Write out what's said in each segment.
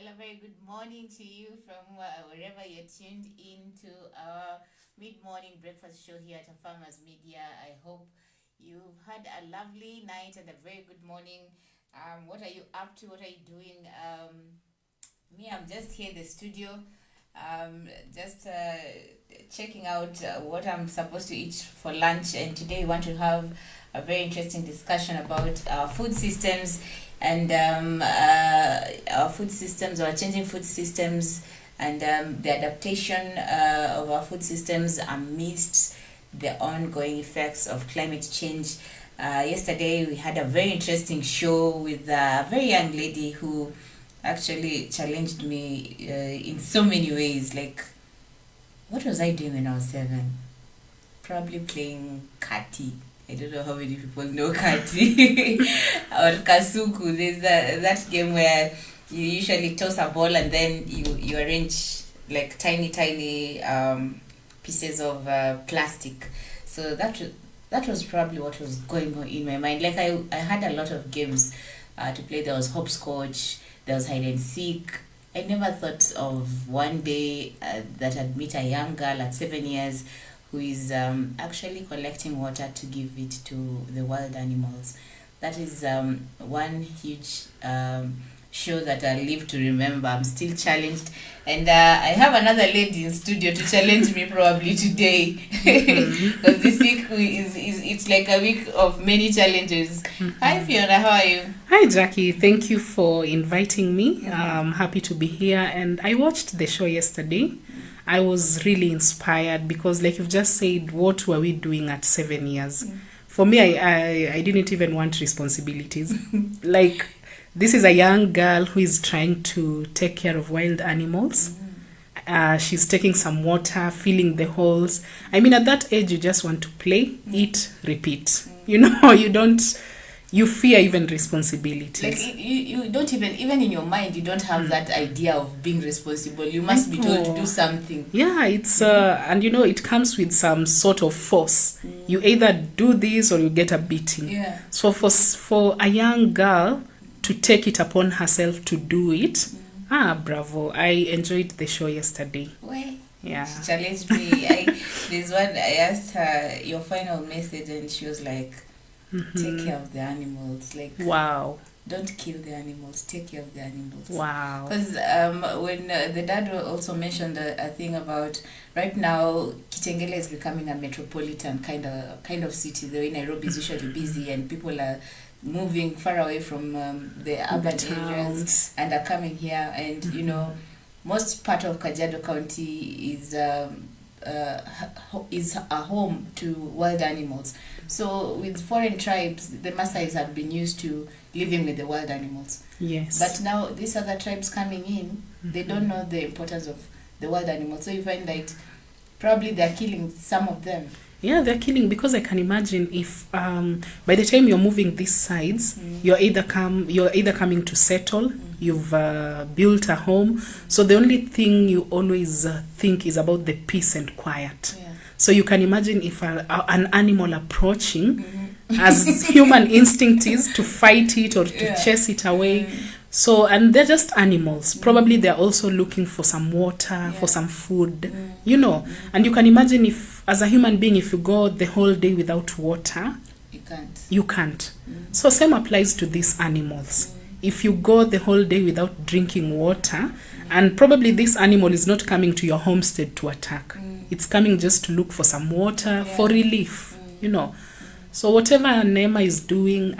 Well, a very good morning to you from wherever you're tuned in to our mid-morning breakfast show here at Farmers Media. I hope you've had a lovely night and a very good morning. What are you up to? What are you doing? Me, I'm just here in the studio, just checking out what I'm supposed to eat for lunch. And today we want to have a very interesting discussion about our food systems and our food systems, our changing food systems, and the adaptation of our food systems amidst the ongoing effects of climate change. Yesterday, we had a very interesting show with a very young lady who actually challenged me in so many ways. Like, what was I doing when I was 7? Probably playing Kati. I don't know how many people know Kati or Kasuku. There's that game where you usually toss a ball and then you arrange like tiny pieces of plastic. So that was probably what was going on in my mind. Like I had a lot of games to play. There was hopscotch, there was hide and seek. I never thought of one day that I'd meet a young girl at 7 years who is actually collecting water to give it to the wild animals. That is one huge show that I live to remember. I'm still challenged, and I have another lady in studio to challenge me probably today, because this week is it's like a week of many challenges. Hi Fiona, how are you? Hi Jackie, thank you for inviting me. I'm happy to be here, and I watched the show yesterday. I was really inspired because, like you've just said, what were we doing at 7 years? For me, I didn't even want responsibilities. Like, this is a young girl who is trying to take care of wild animals. She's taking some water, filling the holes. I mean, at that age, you just want to play, eat, repeat. You know, you fear even responsibilities. Like you don't even in your mind you don't have that idea of being responsible. You must be told to do something. Yeah, it's and it comes with some sort of force. You either do this or you get a beating. Yeah. So for a young girl to take it upon herself to do it, bravo. I enjoyed the show yesterday. Well, Yeah. she challenged me. There's one I asked her your final message and she was like, take care of the animals. Like, Wow. don't kill the animals, take care of the animals. Wow. Because when the dad also mentioned a thing about right now Kitengele is becoming a metropolitan kind of city. The way Nairobi is usually busy and people are moving far away from the urban areas and are coming here, and most part of Kajiado County is a home to wild animals. So with foreign tribes, the Maasais have been used to living with the wild animals. Yes. But now these other tribes coming in, they don't know the importance of the wild animals. So you find that probably they're killing some of them. Yeah, they're killing, because I can imagine if by the time you're moving these sides, you're either coming to settle, you've built a home. So the only thing you always think is about the peace and quiet. Yeah. So you can imagine if an animal approaching, as human instinct is to fight it or to chase it away. So, and they're just animals. Probably they're also looking for some water, for some food, And you can imagine if, as a human being, if you go the whole day without water, you can't. So same applies to these animals. If you go the whole day without drinking water, and probably this animal is not coming to your homestead to attack. It's coming just to look for some water, for relief, So whatever Neema is doing,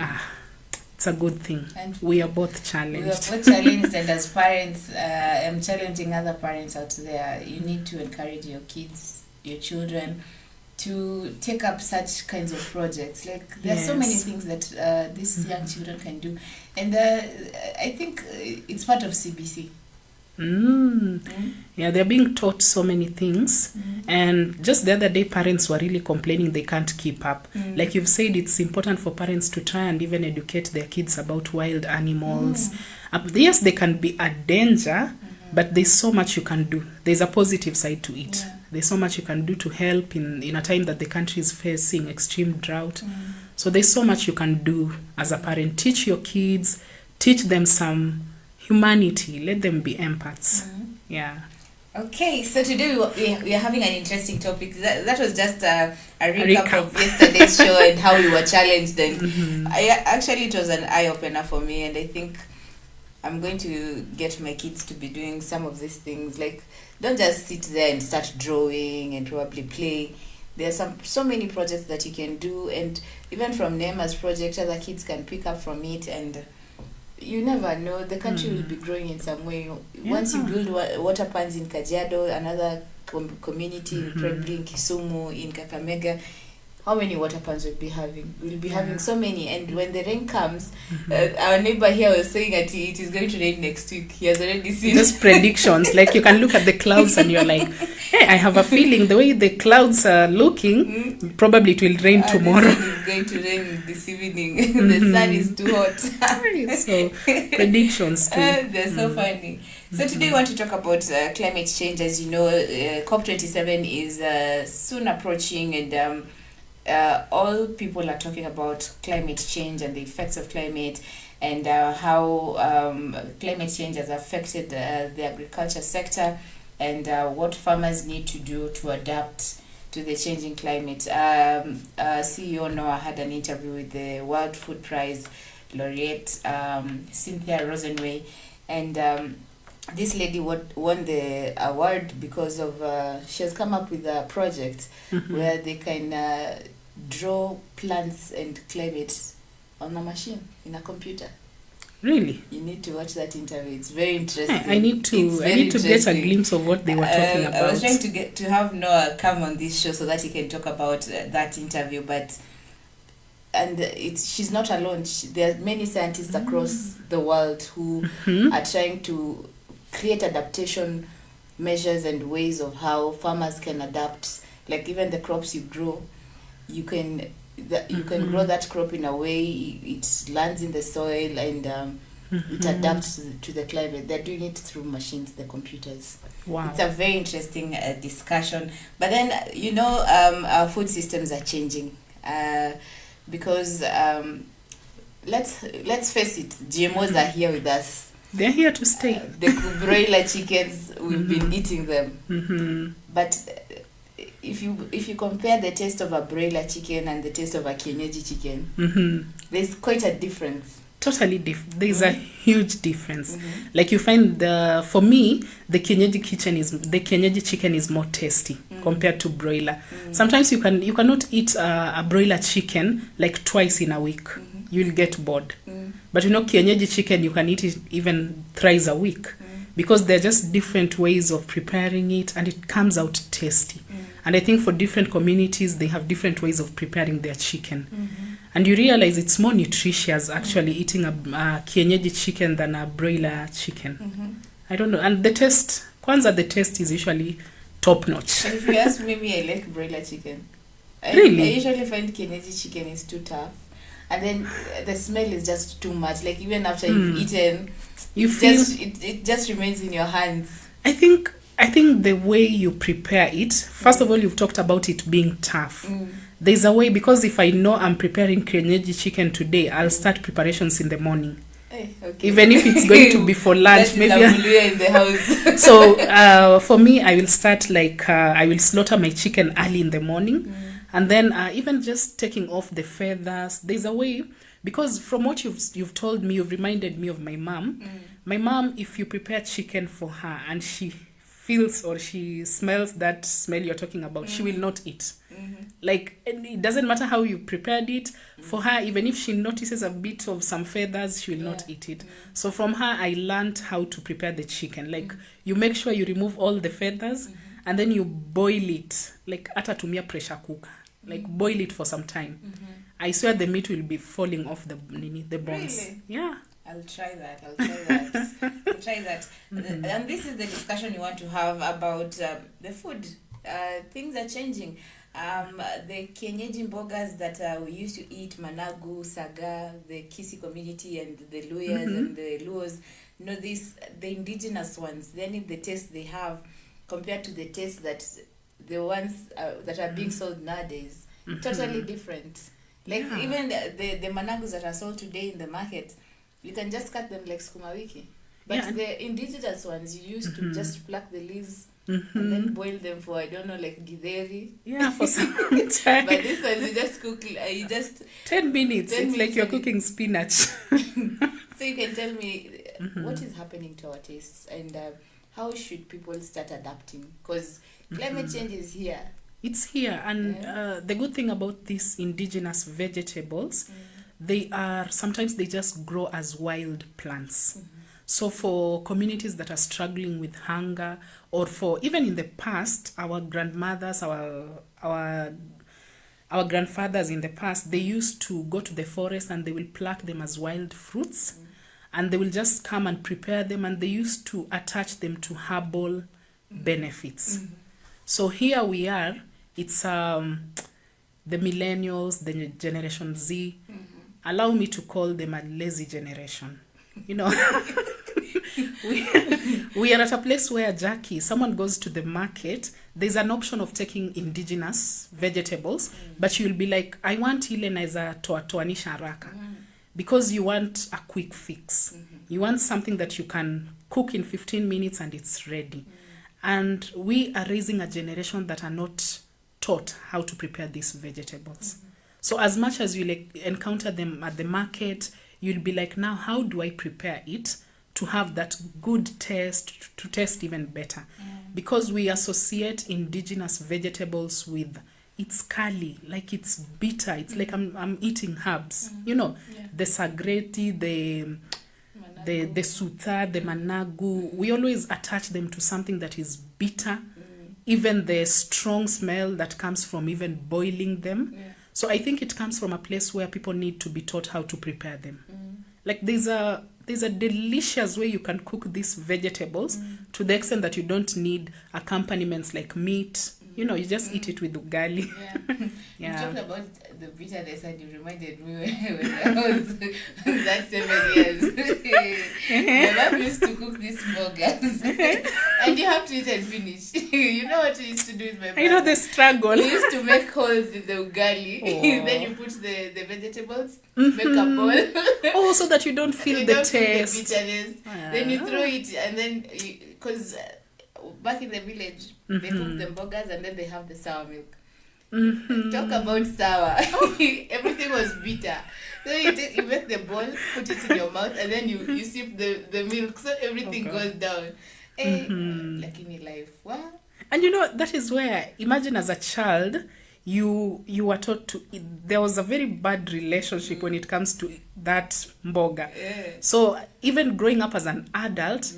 it's a good thing. And we are both challenged. We are both challenged, and as parents, I'm challenging other parents out there. You need to encourage your kids, your children, to take up such kinds of projects. Like, there are so many things that these young children can do. And I think it's part of CBC. Yeah, they're being taught so many things. And just the other day, parents were really complaining they can't keep up. Like you've said, it's important for parents to try and even educate their kids about wild animals. Yes, they can be a danger, but there's so much you can do. There's a positive side to it. There's so much you can do to help in a time that the country is facing extreme drought. So there's so much you can do as a parent. Teach your kids, teach them some humanity. Let them be empaths. Yeah. Okay, so today we are having an interesting topic. That was just a recap of yesterday's show and how we were challenged. And actually, it was an eye-opener for me. And I think I'm going to get my kids to be doing some of these things. Like, don't just sit there and start drawing and probably play. There are so many projects that you can do. And even from Nema's project, other kids can pick up from it. And you never know, the country will be growing in some way. Once you build water pans in Kajiado, another community in Prebri, in Kisumu, in Kakamega, how many water pans we'll be having so many. And when the rain comes, our neighbor here was saying that it is going to rain next week. He has already seen just predictions. Like, you can look at the clouds and you're like, hey, I have a feeling the way the clouds are looking, probably it will rain tomorrow. It's going to rain this evening. The sun is too hot. So predictions too. They're so funny. So today we want to talk about climate change. As you know, COP27 is soon approaching, and all people are talking about climate change and the effects of climate, and how climate change has affected the agriculture sector, and what farmers need to do to adapt to the changing climate. CEO Noah had an interview with the World Food Prize laureate, Cynthia Rosenway, and this lady won the award because of she has come up with a project where they can draw plants and climate on a machine, in a computer. Really? You need to watch that interview. It's very interesting. I need to get a glimpse of what they were talking about. I was trying to have Noah come on this show so that he can talk about that interview, she's not alone. There are many scientists across the world who are trying to create adaptation measures and ways of how farmers can adapt. Like, even the crops you grow, you can grow that crop in a way it lands in the soil and it adapts to the climate. They're doing it through machines, the computers. Wow. It's a very interesting discussion. But then, our food systems are changing because let's face it, GMOs are here with us. They're here to stay. The broiler chickens, we've been eating them. But if you compare the taste of a broiler chicken and the taste of a kienyeji chicken, there's quite a difference. Totally different. There's a huge difference. Like, you find for me, the kienyeji chicken is more tasty compared to broiler. Sometimes you cannot eat a broiler chicken like twice in a week. You'll get bored. But kienyeji chicken, you can eat it even thrice a week because they're just different ways of preparing it, and it comes out tasty. And I think for different communities, they have different ways of preparing their chicken. And you realize it's more nutritious actually eating a kienyeji chicken than a broiler chicken. I don't know. And the taste is usually top notch. If you ask me, I like broiler chicken. Really? I usually find kienyeji chicken is too tough. And then the smell is just too much. Like, even after you've eaten, it just remains in your hands. I think the way you prepare it, first of all, you've talked about it being tough. There's a way, because if I know I'm preparing kienyeji chicken today, I'll start preparations in the morning. Okay. Even if it's going to be for lunch, maybe in the house. So for me, I will start I will slaughter my chicken early in the morning. And then even just taking off the feathers, there's a way, because from what you've told me, you've reminded me of my mom. My mom, if you prepare chicken for her and she feels or she smells that smell you're talking about, she will not eat. Like, it doesn't matter how you prepared it. For her, even if she notices a bit of some feathers, she will not eat it. So from her, I learned how to prepare the chicken. Like, you make sure you remove all the feathers, and then you boil it, like atatumia pressure cooker. Like, boil it for some time. I swear the meat will be falling off the bones. Really? Yeah. I'll try that. And this is the discussion you want to have about the food. Things are changing. The kienyeji mbogas that we used to eat, Managu, Saga, the Kisi community and the Luyas and the Luos, the indigenous ones, they need the taste they have compared to the taste that the ones that are being sold nowadays. Totally different. Like, even the managus that are sold today in the market, you can just cut them like sukuma wiki. But Yeah. the indigenous ones, you used to just pluck the leaves and Mhm. then boil them for, I don't know, like githeri. Yeah, for some time. But this one, you just cook, you just, 10 minutes. 10 It's like minutes you're and it- cooking spinach. so you can tell me Mm-hmm. what is happening to our tastes and how should people start adapting? Because climate Mm-hmm. change is here. It's here, and Yeah. the good thing about these indigenous vegetables, they sometimes they just grow as wild plants. So for communities that are struggling with hunger, or for even in the past, our grandmothers, our grandfathers in the past, they used to go to the forest and they will pluck them as wild fruits, and they will just come and prepare them, and they used to attach them to herbal benefits. So here we are. It's the millennials, the Generation Z. Allow me to call them a lazy generation. You know, we are at a place where, Jackie, someone goes to the market, there's an option of taking indigenous vegetables, but you'll be like, I want ile naeza toanisha haraka, because you want a quick fix. You want something that you can cook in 15 minutes and it's ready. And we are raising a generation that are not taught how to prepare these vegetables. So as much as you like encounter them at the market, you'll be like, now how do I prepare it to have that good taste, to taste even better? Because we associate indigenous vegetables with, it's curly, like it's bitter, it's like I'm eating herbs. You know, the sagreti, the suta, the managu, we always attach them to something that is bitter. Even the strong smell that comes from even boiling them. So I think it comes from a place where people need to be taught how to prepare them. Like there's a delicious way you can cook these vegetables to the extent that you don't need accompaniments like meat. You know, you just eat it with ugali. You talked about the bitterness and you reminded me when I was that 7 years. My mom used to cook these burgers and you have to eat and finish. You know what we used to do with my mom? I know the struggle. We used to make holes in the ugali. Then you put the vegetables, make a bowl. Oh, so that you don't feel you the don't taste. feel the bitterness. Then you throw it and then, because back in the village, they cook the burgers and then they have the sour milk. Talk about sour. Everything was bitter. So you make the bowl, put it in your mouth, and then you sip the milk, so everything goes down. Hey, like in life. Wow. And you know, that is where, imagine as a child, you were taught to eat. There was a very bad relationship when it comes to that mboga. So even growing up as an adult,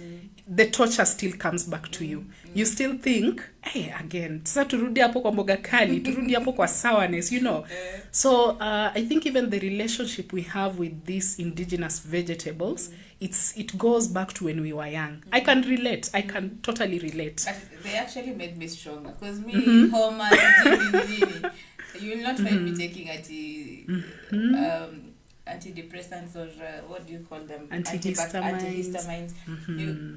the torture still comes back to you. You still think, hey, again, sasa turudi hapo kwa mboga kali, turudi hapo kwa sourness, you know. So I think even the relationship we have with these indigenous vegetables, it goes back to when we were young. I can relate. I can totally relate. But they actually made me stronger. Because me, Homer, you will not find me taking antidepressants or what do you call them? Antihistamines.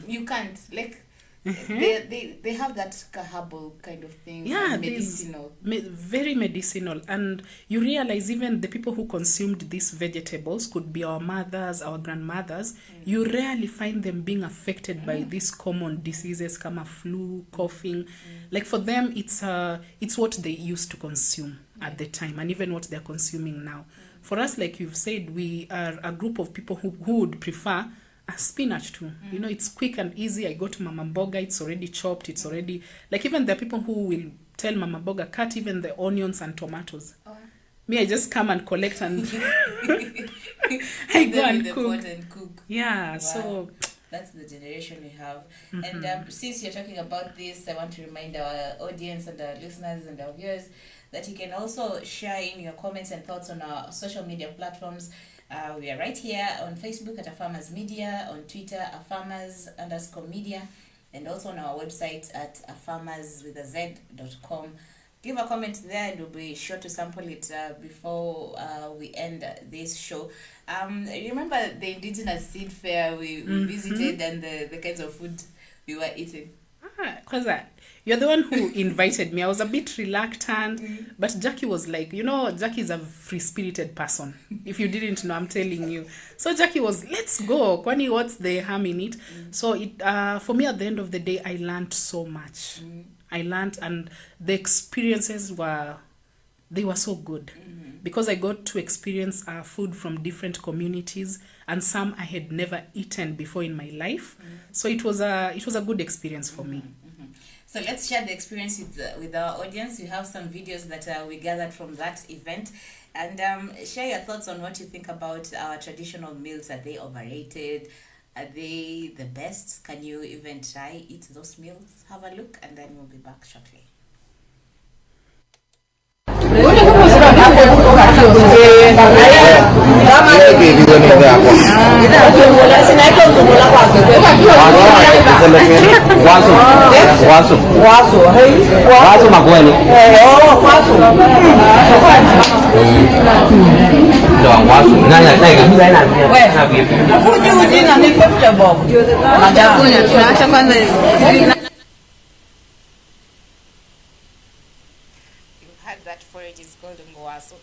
You can't. Like, they have that herbal kind of thing. Yeah, medicinal. Very medicinal. And you realize even the people who consumed these vegetables could be our mothers, our grandmothers. You rarely find them being affected by these common diseases, kama flu, coughing. Like for them, it's what they used to consume at the time, and even what they're consuming now. For us, like you've said, we are a group of people who would prefer a spinach too. You know, it's quick and easy. I go to Mama Mboga, it's already chopped, it's already... Like even there are people who will tell Mama Mboga, cut even the onions and tomatoes. Me, I just come and collect and... I go and cook. Yeah, wow. So... That's the generation we have. And since you're talking about this, I want to remind our audience and our listeners and our viewers that you can also share in your comments and thoughts on our social media platforms. We are right here on Facebook at Afarmers Media, on Twitter, Afarmers_media, and also on our website at afarmers.com. Give a comment there and we'll be sure to sample it before we end this show. Remember the indigenous seed fair we visited and the kinds of food we were eating? Because you're the one who invited me. I was a bit reluctant, but Jackie was like, Jackie is a free-spirited person. If you didn't know, I'm telling you. So Jackie was, let's go. Kwani, what's the harm in it? So it for me, at the end of the day, I learned so much. I learned, and the experiences were so good. Because I got to experience food from different communities, and some I had never eaten before in my life. So it was a good experience for me. So let's share the experience with our audience. We have some videos that we gathered from that event, and share your thoughts on what you think about our traditional meals. Are they overrated? Are they the best? Can you even try eat those meals? Have a look, and then we'll be back shortly. That porridge is called ngwaso.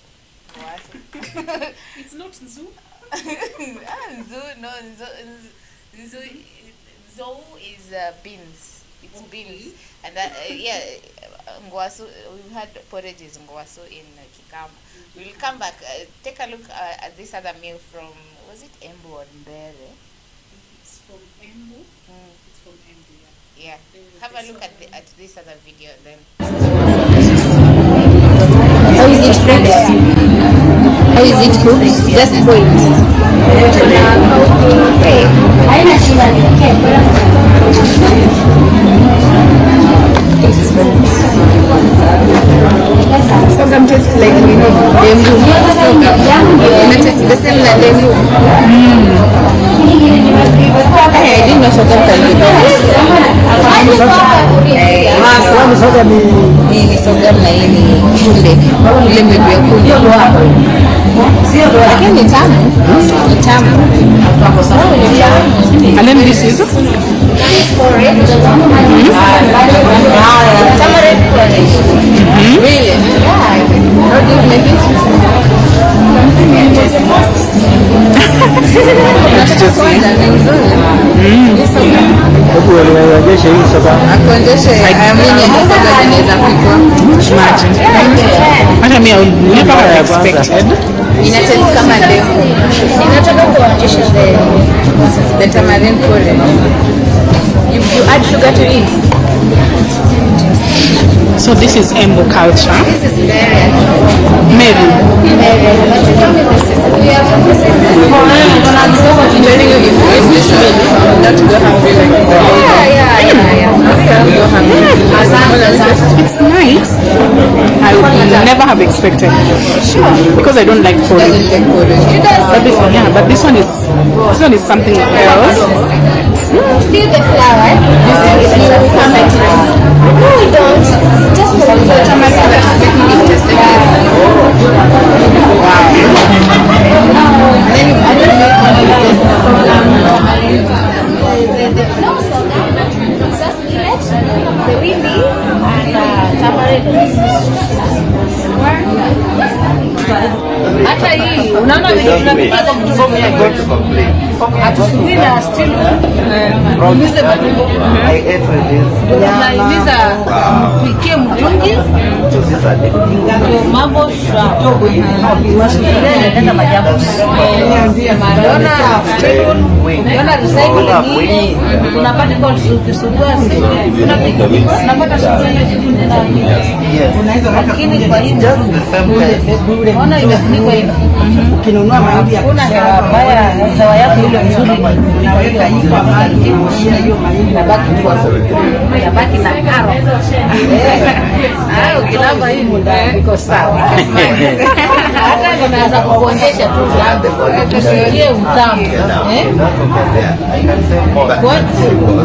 It's not nzu. Nzu, no, nzu is beans. It's beans, and that ngwaso. We've had porridges ngwaso in Kikama. We'll come back. Take a look at this other meal from, was it Embu or Mbere? It's from Embu. It's from Embu. Yeah. Have a look at this other video then. How is it cooked? How is it cooked? Just boiled. Sorghum tastes like lembu. It tastes the same like lembu. I didn't know sorghum can be ni sorghum na hii ni kunde. Ile mbegu ya kunde. Lakini ni tamu. Ni tamu. And then this is porridge. Tamarind porridge. Really? Yeah. How do you make it? I never expected. The tamarind porridge. You add sugar to it. So this is Embu culture. This is very Maybe. It's nice. I would never have expected. Sure. Because I don't like porridge. But this one is something else. Still the flour. You ferment it. No, we don't. Just for the tomato that's making it taste like this. Wow. Then you add the milk on it. No, so just millet, the windy, and tamarind. Hata hii unaona tunapika kwa mfumo ya goat. Atusubuhi na still umize matumbo. Tunahimiza tuikie mtungi. Mambo wasufuria majabu. Unaona recycle hii unapata kwa kusugua unapata lakini kwa hii unaona imefunikwa hivi. Ukinunua mahindi kuna hewa yako ile nzuri unaweka hiyo mahindi hiyo mahindi inabaki tu hapo. Inabaki na karo. Ukilamba hii muda iko sawa. Hata unaweza kuonyesha tu usikie utamu.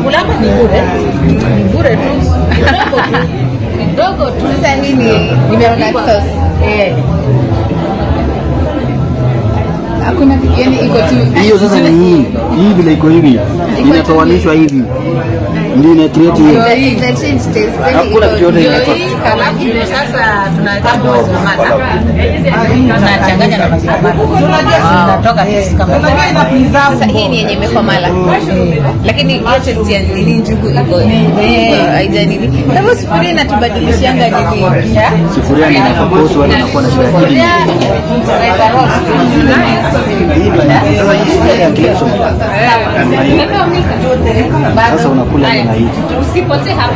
Kulamba ni bure. Ni bure tu. Kidogo tu. Sasa nini? Nimeona sauce. Hakuna yani iko tu. Hiyo sasa ni hii vile iko hivi. Inatoanishwa hivi. Ndio ina create hiyo. Hakuna kitu yote inaitwa. Halafu ndio sasa tunaweka mwezi wa mata. Tunachanganya na maziwa mata. Tunatoka test kama Sasa hii ni yenye imekomala. Lakini hiyo test ya nini njugu iko haija nini. Kama sufuria inatubadilishanga nini? Sufuria ni kuhusu wale wanakuwa na shida hii. Sasa unakula na hii. Usipotee hapo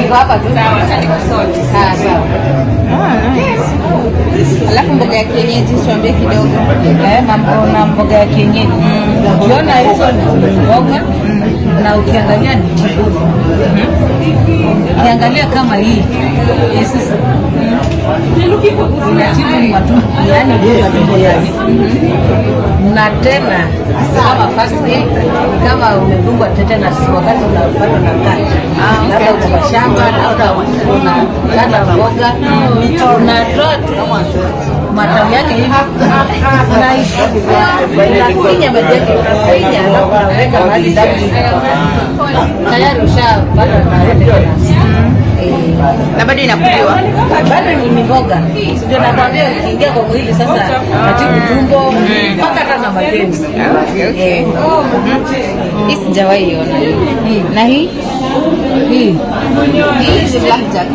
niko hapa tu. Sawa, acha nikusote. Sawa. Alafu mboga ya kienyeji tuambie kidogo. mambo na mboga ya kienyeji. Ukiona hizo ni mboga na ukiangalia ni tibu. Ukiangalia kama hii sisi inatibu matumbo, yani matumbo yake. Na tena kama first aid, kama umedungwa tetanus wakati unapata na kati. Labda uko kwa shamba, labda unakata mboga, unatoa matawi yake hivi unakunya maji yake, unaweka mahali damu tayari ushapata na tetanus. Na bado inakuliwa. Bado ni mboga. Ndio nakwambia ukiingia kwa mwili sasa natibu tumbo mpaka hata na mapenzi. Okay. Hii sijawahi iona. Na hii? Hii ni blackjack.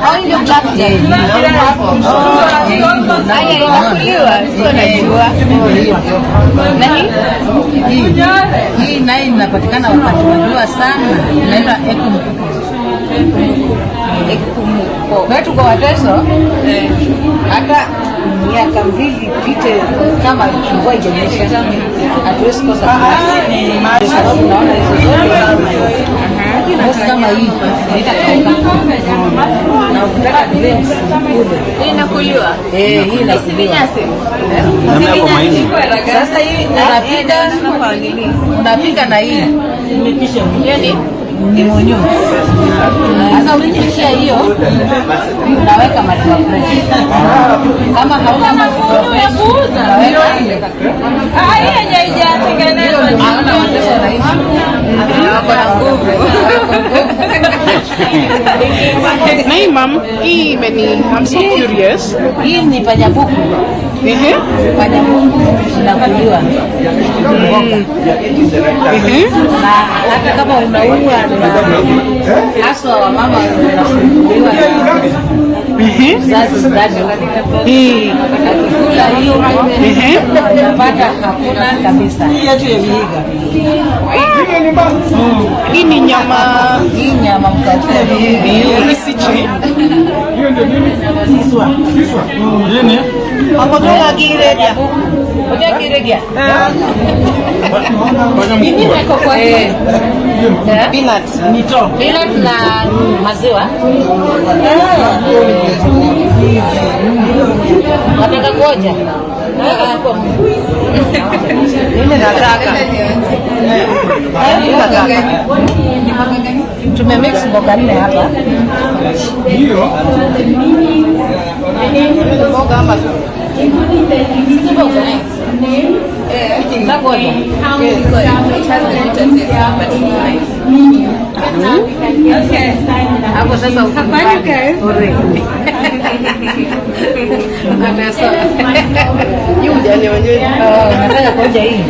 Au ndio blackjack. Haya inakuliwa, sio najua. Na hii nayo inapatikana wakati wa jua sana. Inaitwa ekumuko. Kwetu kwa Wateso hata miaka mbili pite kama mvua ijanyesha hatuwezi kosa kwa sababu naona hizo zote kama hii itakauka na ukitaka drinks hii inakuliwa. Hii inakuliwa. Sasa hii unapika na hii Yaani ni monyo. Sasa ukikishia hiyo unaweka maziwa fresh. Kama hauna maziwa fresh unaweka hii haijatengenezwa. Naona Wateso rahisi. wako na nguvu. Nay, ma'am, I'm so curious. Hii ni panyabuku. Panyabuku inakuliwa mboga. Na hata kama unaua haswa wa mama wanakuliwa zazi ndani. Akikula hiyo unapata hakuna kabisa. Hii ni nyama. Hii nyama mkate. Risichi. Nini? Apotoka kiredia. Kuja kiredia. Mimi niko kwa peanut na maziwa. Nataka ngoja. Mimi nataka. Tumemix mboga nne hapa. Ndio. Mboga ama hapo sasa nataka koja hii.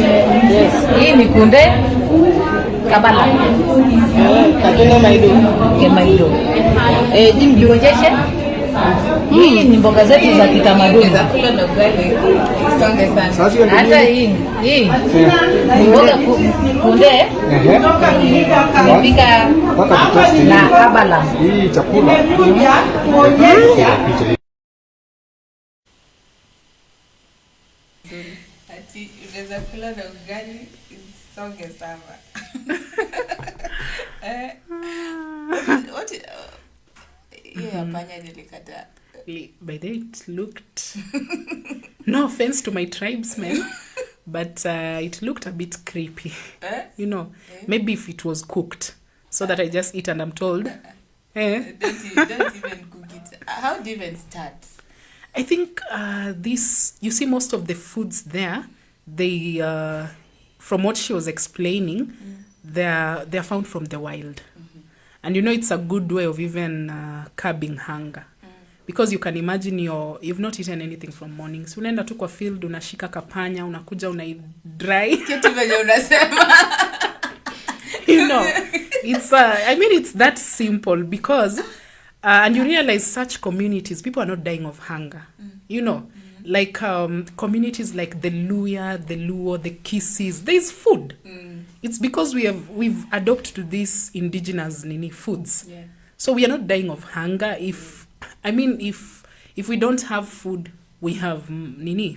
Yes. Hii ni kunde kabala. Kemaido. Jimjuonjeshe. Hii ni mboga zetu za kitamaduni. Hata hii ni mboga kunde. Tumepika na abala. Hii chakula. Ati unaweza kula na ugali isonge sana. Hiyo ya panya nilikata. By the way, it looked, no offense to my tribesmen, but it looked a bit creepy. You know, maybe if it was cooked, so that I just eat and I'm told. Don't even cook it. How do you even start? I think this, you see, most of the foods there, they, from what she was explaining, they're found from the wild. And you know, it's a good way of even curbing hunger. Because you can imagine you've not eaten anything from morning. So unaenda tu kwa field, unashika kapanya, unakuja unai-dry. Kitu venye unasema. You know, it's that simple because, and you realize such communities, people are not dying of hunger. You know, like communities like the Luya, the Luo, the Kisis, there's food. It's because we've adopted to these indigenous foods. Yeah. So we are not dying of hunger. If we don't have food, we have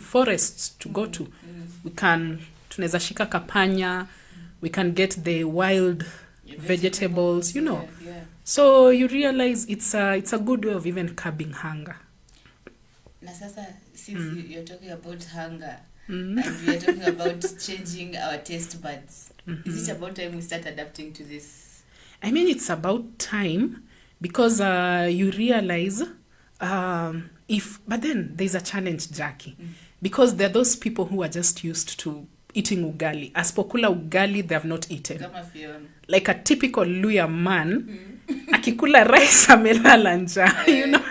forests to go to. We can tunaweza shika kapanya, we can get the wild vegetables, you know. Yeah. So you realize it's a good way of even curbing hunger. Na sasa, since you're talking about hunger, and we are talking about changing our taste buds, is it about time we start adapting to this? I mean, it's about time because you realize but then there's a challenge, Jackie, because there are those people who are just used to eating ugali. As pokula ugali, they have not eaten. Kama Fiona. Like a typical Luya man, akikula rice amelala njaa, you know.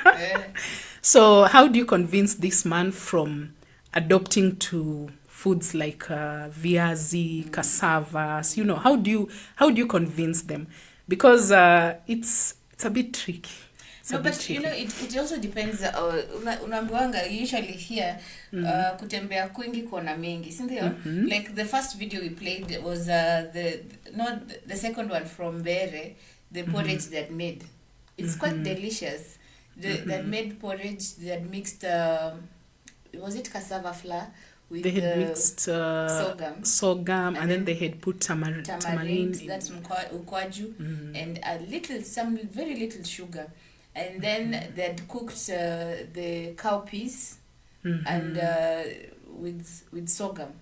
So how do you convince this man from adopting to foods like viazi, cassavas, you know? How do you convince them? Because it's a bit tricky. No, but you know, it also depends. Unaambiwanga usually here, kutembea kwingi kuona mengi, sindio? Like the first video we played was the second one from Bere, the porridge that made. It's quite delicious. That made porridge that mixed, was it cassava flour? They had mixed sorghum, and then they had put tamarind. That's ukwaju, and some very little sugar. And then they'd cooked the cowpeas and with sorghum.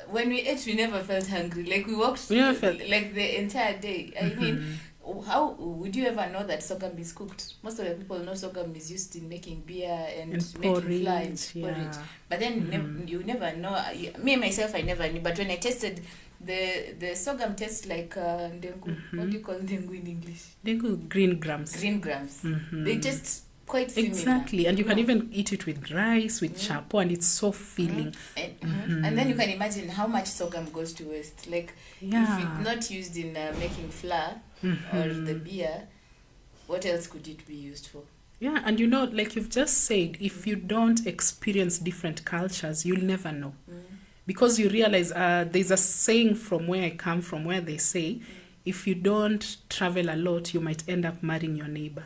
When we ate, we never felt hungry. Like we walked like the entire day. I mean, how would you ever know that sorghum is cooked? Most of the people know sorghum is used in making beer and making flour and porridge. But then you never know. Me myself, I never knew. But when I tasted the sorghum, tastes like ndengu. What do you call ndengu in English? Ndengu, green grams. Green grams. They taste quite similar. Exactly, and you can even eat it with rice, with chapo, and it's so filling. And then you can imagine how much sorghum goes to waste. Like if it's not used in making flour or the beer, what else could it be used for? Yeah, and you know, like you've just said, if you don't experience different cultures, you'll never know. Because you realize there's a saying from where I come from where they say, if you don't travel a lot, you might end up marrying your neighbor.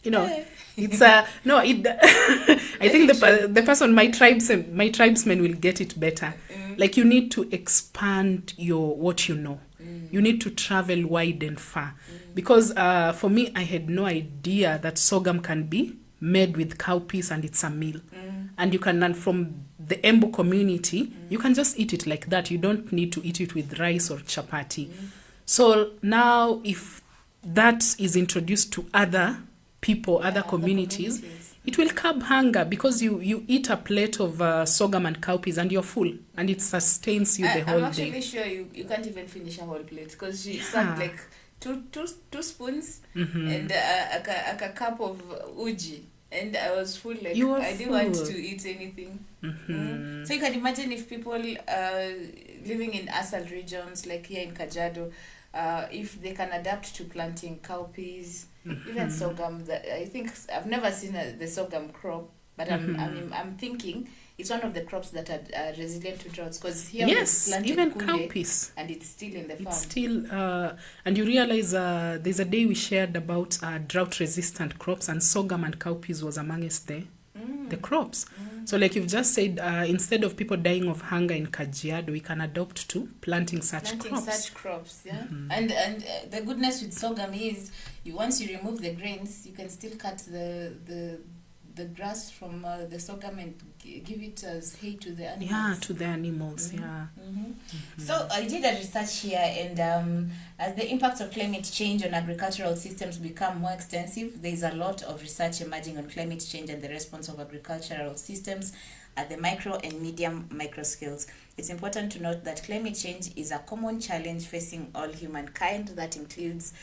You know, it's no, it. I think the person, my tribesmen will get it better. Like you need to expand what you know. You need to travel wide and far. Because for me, I had no idea that sorghum can be made with cowpeas and it's a meal. And you can learn from the Embu community, you can just eat it like that. You don't need to eat it with rice or chapati. So now if that is introduced to other people, other communities, it will curb hunger because you eat a plate of sorghum and cowpeas and you're full and it sustains you the whole day. I'm actually sure you can't even finish a whole plate because she served like two spoons and a cup of uji. And I was full, like I didn't want to eat anything. So you can imagine if people living in ASAL regions, like here in Kajiado, if they can adapt to planting cowpeas, even sorghum. I think I've never seen the sorghum crop, but I'm thinking it's one of the crops that are resilient to droughts. Because here yes, planted even kunde, cowpeas, and it's still in the farm. It's still, and you realize there's a day we shared about drought-resistant crops, and sorghum and cowpeas was amongst the crops. So like you've just said, instead of people dying of hunger in Kajiado, we can adopt to planting such crops. Yeah. And the goodness with sorghum is, once you remove the grains, you can still cut the the grass from the sorghum and give it as hay to the animals. Yeah, to the animals. Mhm. Yeah. So I did a research here, and as the impacts of climate change on agricultural systems become more extensive, there is a lot of research emerging on climate change and the response of agricultural systems at the micro and medium micro scales. It's important to note that climate change is a common challenge facing all humankind that includes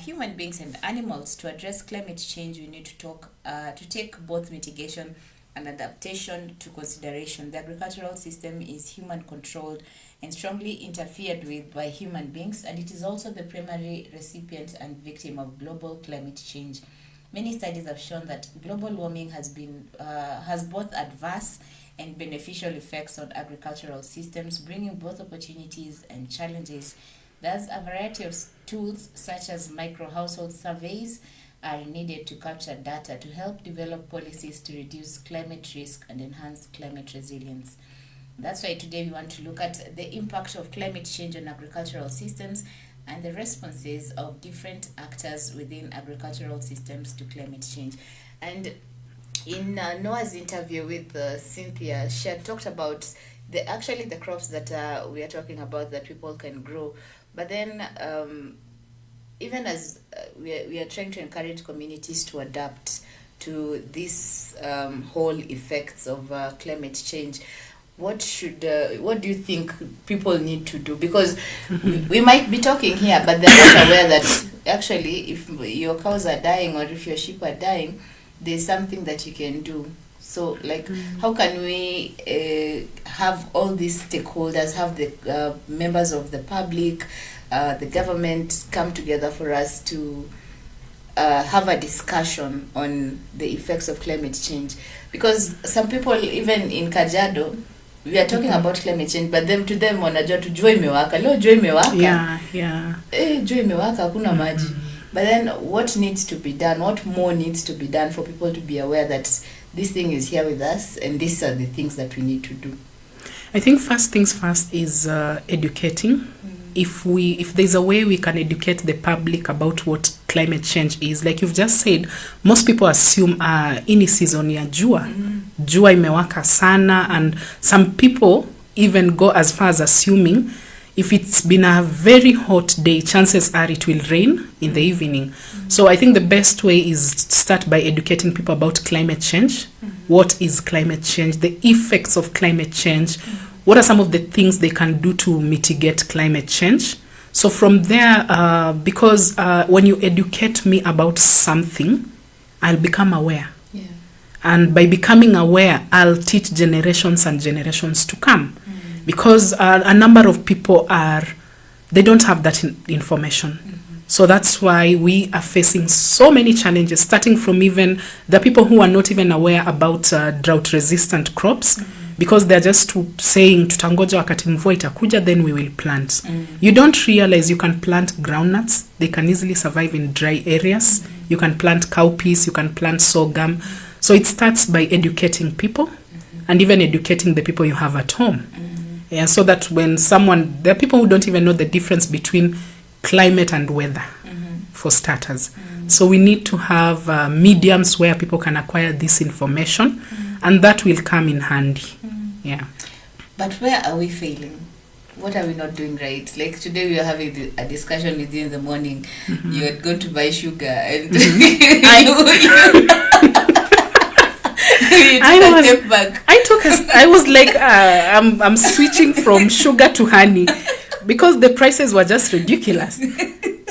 human beings and animals. To address climate change, we need to take both mitigation and adaptation to consideration. The agricultural system is human controlled and strongly interfered with by human beings, and it is also the primary recipient and victim of global climate change. Many studies have shown that global warming has both adverse and beneficial effects on agricultural systems, bringing both opportunities and challenges. Thus, a variety of tools such as micro-household surveys are needed to capture data to help develop policies to reduce climate risk and enhance climate resilience. That's why today we want to look at the impact of climate change on agricultural systems and the responses of different actors within agricultural systems to climate change. And in Noah's interview with Cynthia, she had talked about the crops that we are talking about that people can grow. But then even as we are trying to encourage communities to adapt to these whole effects of climate change, what do you think people need to do? Because we might be talking here, but they're not aware that actually if your cows are dying or if your sheep are dying, there's something that you can do. So like how can we have all these stakeholders, have the members of the public, the government come together for us to have a discussion on the effects of climate change? Because some people, even in Kajiado, we are talking about climate change, but to them wanajua tu jua imewaka. Leo jua imewaka. Yeah. Jua imewaka, hakuna maji. But then what needs to be done? What more needs to be done for people to be aware that this thing is here with us and these are the things that we need to do? I think first things first is educating. If there's a way we can educate the public about what climate change is, like you've just said, most people assume ini season ya jua. Jua imewaka sana, and some people even go as far as assuming if it's been a very hot day, chances are it will rain in the evening. So I think the best way is to start by educating people about climate change. What is climate change? The effects of climate change. What are some of the things they can do to mitigate climate change? So from there, because when you educate me about something, I'll become aware. Yeah. And by becoming aware, I'll teach generations and generations to come. Because a number of people they don't have that information. So that's why we are facing so many challenges, starting from even the people who are not even aware about drought-resistant crops, because they're just saying, tutangoja wakati mvua itakuja, then we will plant. You don't realize you can plant groundnuts. They can easily survive in dry areas. You can plant cowpeas, you can plant sorghum. So it starts by educating people and even educating the people you have at home. Yeah, so that when there are people who don't even know the difference between climate and weather, for starters. So we need to have mediums where people can acquire this information, and that will come in handy. Yeah. But where are we failing? What are we not doing right? Like today we are having a discussion with you in the morning. You had gone to buy sugar and I was like, I'm switching from sugar to honey because the prices were just ridiculous.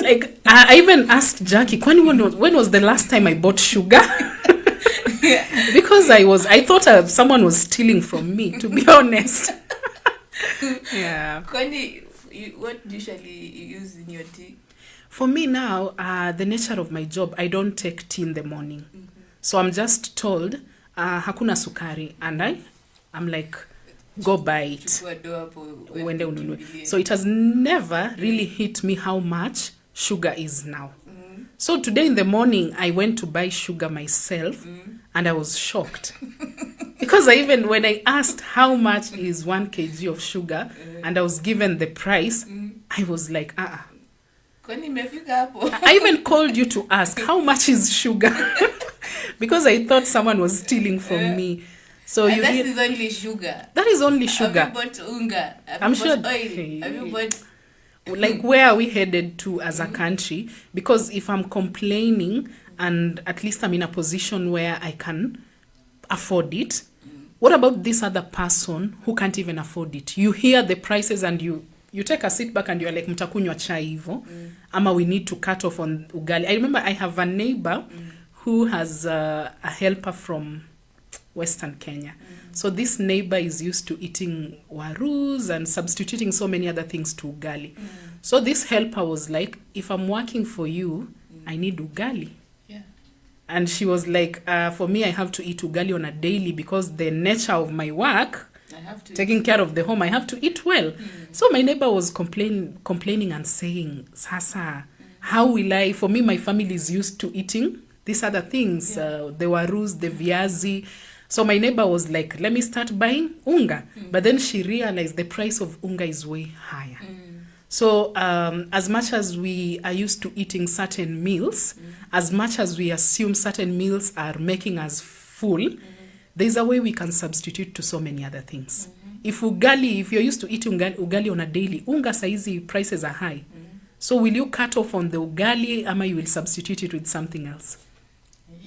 Like I even asked Jackie, when was the last time I bought sugar? Because I thought someone was stealing from me, to be honest. Yeah. Kwani, what usually you use in your tea? For me now, the nature of my job, I don't take tea in the morning. So I'm just told, hakuna sukari, and I'm like, go buy it. So it has never really hit me how much sugar is now. So today in the morning, I went to buy sugar myself, and I was shocked. Because when I asked how much is 1 kg of sugar, and I was given the price, I was like, I even called you to ask, how much is sugar? because I thought someone was stealing from me. So And you that rea- is only sugar. that is only Have sugar. you bought unga? Have I'm you sure- bought oil? Have you bought... Like, where are we headed to as a country? Because if I'm complaining and at least I'm in a position where I can afford it, what about this other person who can't even afford it? You hear the prices and you take a sit back and you're like, mtakunywa chai hivo, ama we need to cut off on ugali. I remember I have a neighbor who has a helper from Western Kenya. So this neighbor is used to eating warus and substituting so many other things to ugali. So this helper was like, if I'm working for you, I need ugali. Yeah. And she was like, for me, I have to eat ugali on a daily because the nature of my work, I have to... taking care of the home, I have to eat well. So my neighbor was complaining and saying, Sasa, how will I, for me, my family is used to eating these other things, the warus, the viazi. So my neighbor was like, let me start buying unga. But then she realized the price of unga is way higher. So as much as we are used to eating certain meals, as much as we assume certain meals are making us full, there's a way we can substitute to so many other things. If you're used to eating ugali on a daily, unga saizi prices are high. So will you cut off on the ugali, ama you will substitute it with something else?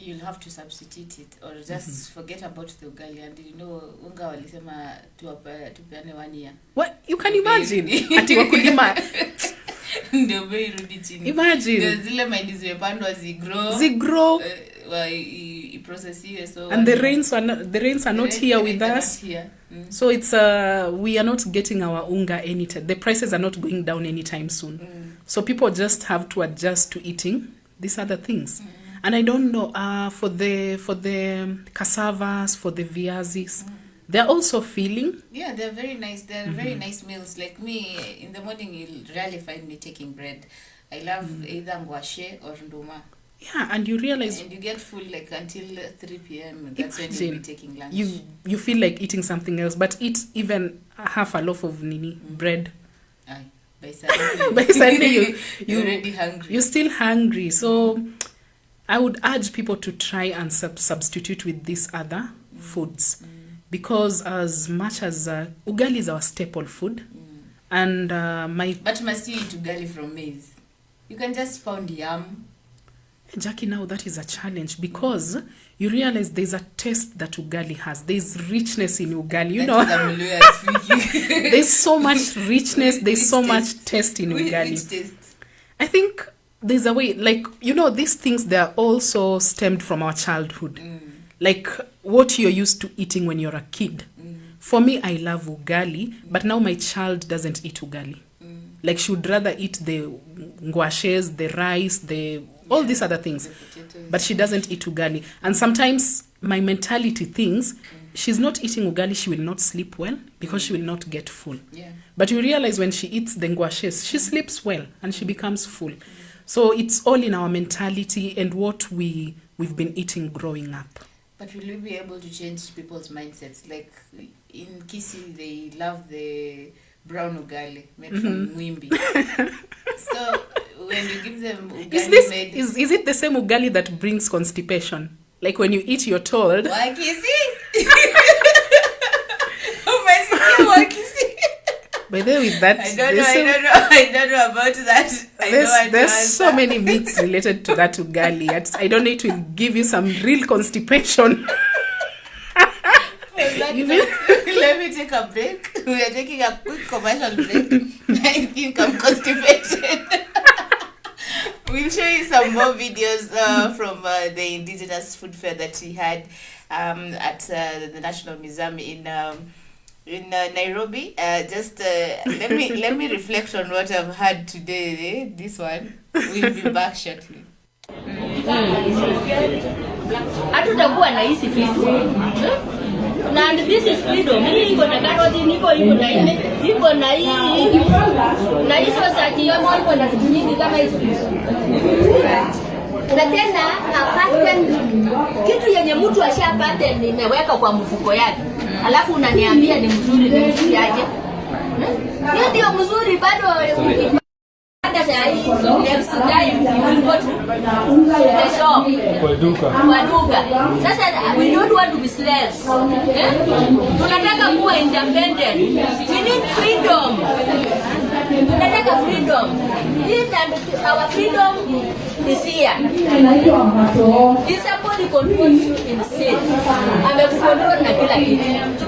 You'll have to substitute it or just forget about the ugali. And you know, unga walisema tupeane 1 year. What? You can imagine. Ati wakulima. Ndio bei rudi chini. Imagine. Zile mahindi zimepandwa Zigrow. Processiwe, so And the rains are not here with us. Here. So it's we are not getting our unga anytime. The prices are not going down anytime soon. So people just have to adjust to eating these other things. And I don't know, for the cassavas, for the viazis, they're also feeling. Yeah, they're very nice. They're very nice meals. Like me, in the morning, you'll rarely find me taking bread. I love either ngwashe or nduma. Yeah, and you realize... And you get full like until 3 p.m. That's when you'll be taking lunch. You feel like eating something else, but eat even half a loaf of bread. Aye. By Sunday, By Sunday, you're already hungry. You're still hungry. So I would urge people to try and substitute with these other foods. Because as much as ugali is our staple food, and But must you eat ugali from maize? You can just pound yam. Jackie, now that is a challenge because you realize there's a taste that ugali has. There's richness in ugali, you know. There's so much richness, there's so much taste in ugali. Which taste? I think there's a way, like, you know, these things, they are also stemmed from our childhood. Like what you're used to eating when you're a kid. For me, I love ugali, but now my child doesn't eat ugali. Like she would rather eat the ngwashes, the rice, all these other things. But she doesn't eat ugali. And sometimes my mentality thinks she's not eating ugali, she will not sleep well because she will not get full. Yeah. But you realize when she eats the ngwashes, she sleeps well and she becomes full. So it's all in our mentality and what we've been eating growing up. But will we be able to change people's mindsets? Like in Kisii, they love the brown ugali made from mwimbi. So when you give them ugali is it the same ugali that brings constipation? Like when you eat, you're told. Wakisi. Oh my Wakisi. By the way, with that, I don't know about that. There's so many myths related to that ugali. I don't know, it will give you some real constipation. Let me take a break. We are taking a quick commercial break. I think I'm constipated. We'll show you some more videos from the Indigenous Food Fair that we had at the National Museum in Nairobi. Let me reflect on what I've had today. This one. We'll be back shortly. Hatutakuwa na hizi vitu. And this is freedom. Hii iko na karoti, iko na ine, iko na hii. Na hizo saki yomo iko na vitu nyingi kama hizo. Na tena apate kitu yenye mtu ashapata nimeweka kwa mfuko yake. Alafu unaniambia ni mzuri aje. Hiyo ndio mzuri bado hata saa hii next time you will go to the shop. Kwa duka. Kwa duka. Sasa we don't want to be slaves. Tunataka kuwa independent. We need freedom. Tunataka freedom. Our freedom is here. If somebody controls you in seed, amekucontrol na kila kitu.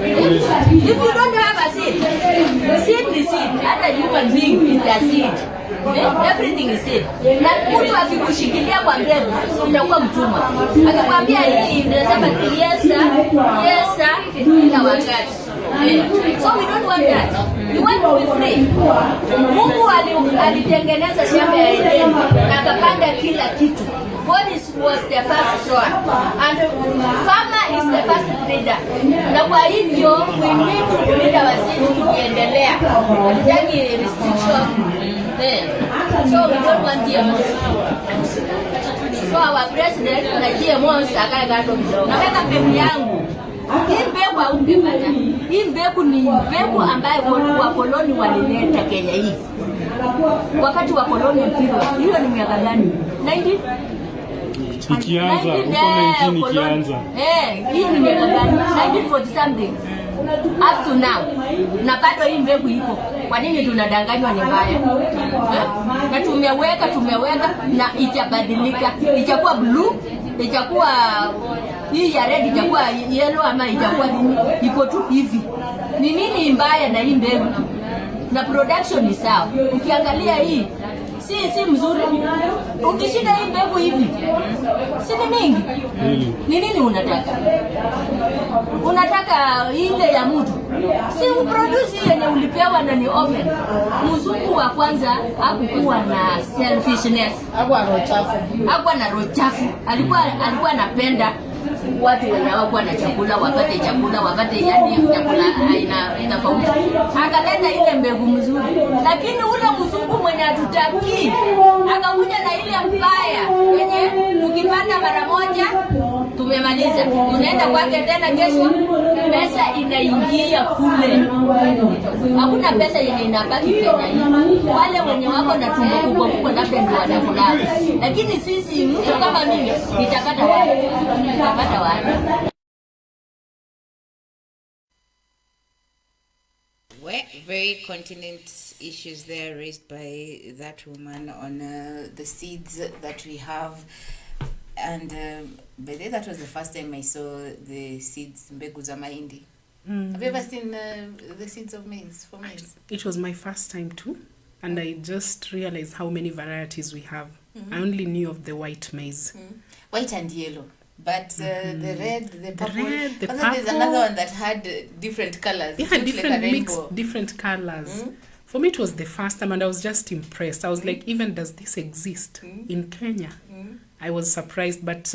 If you don't have a seed is seed. Hata human being is a seed. Everything is seed. Na mtu akikushikilia kwa mbegu, utakuwa mtumwa. Akikwambia hii, unasema yes sir, kila wakati. So we don't want that. We want to be free. Mungu alitengeneza shamba ya Edeni na akapanda kila kitu. God was the first sower and farmer is the first breeder. Na kwa hivyo we need to breed our seeds tukiendelea. Hatutaki restriction. So we don't want GMOs. So our president na GMOs akae kando. Naweka mbegu yangu. Hii mbegu haungepata. Hii mbegu ni mbegu ambayo wakoloni walileta Kenya hii. Wakati wa koloni mpira, hiyo ni miaka gani? 90 Ikianza, huko 19 ikianza. Hiyo ni miaka gani? 1940 something. Up to now. Na bado hii mbegu iko. Kwa nini tunadanganywa ni mbaya? Na tumeweka na itabadilika. Itakuwa blue, itakuwa hii ya red, itakuwa yellow ama itakuwa nini? Iko tu hivi. Ni nini mbaya na hii mbegu? Na production ni sawa. Ukiangalia hii si mzuri. Ukishika hii mbegu hivi, si ni mingi. Ni nini unataka? Unataka ile ya mtu. Si uproduce yenye ulipewa na ni open. Mzungu wa kwanza hakuwa na selfishness. Hakuwa na roho chafu. Alikuwa anapenda watu wenye hawakuwa na chakula wapate yani chakula aina tofauti. Akaleta ile mbegu mzuri. Lakini ule mzungu mwenye hatutaki akakuja na ile mbaya yenye ukipata mara moja tumemaliza. Unaenda kwake tena kesho pesa inaingia kule. Hakuna pesa yenye inabaki Kenya hii. Wale wenye wako na tumbo kubwa labda ndio wanakula. Lakini sisi mtu kama mimi nitapata wapi? Very continent issues there raised by that woman on the seeds that we have, and by the way, that was the first time I saw the seeds mbegu za mahindi. Have you ever seen the seeds of maize for maize? It was my first time too, and I just realized how many varieties we have. I only knew of the white maize. White and yellow. But the red, the purple. The There's purple. another one that had different colors. Yeah, It looked different like a mixed, rainbow. different colors. For me, it was the first time, and I was just impressed. I was like, even does this exist in Kenya? I was surprised, but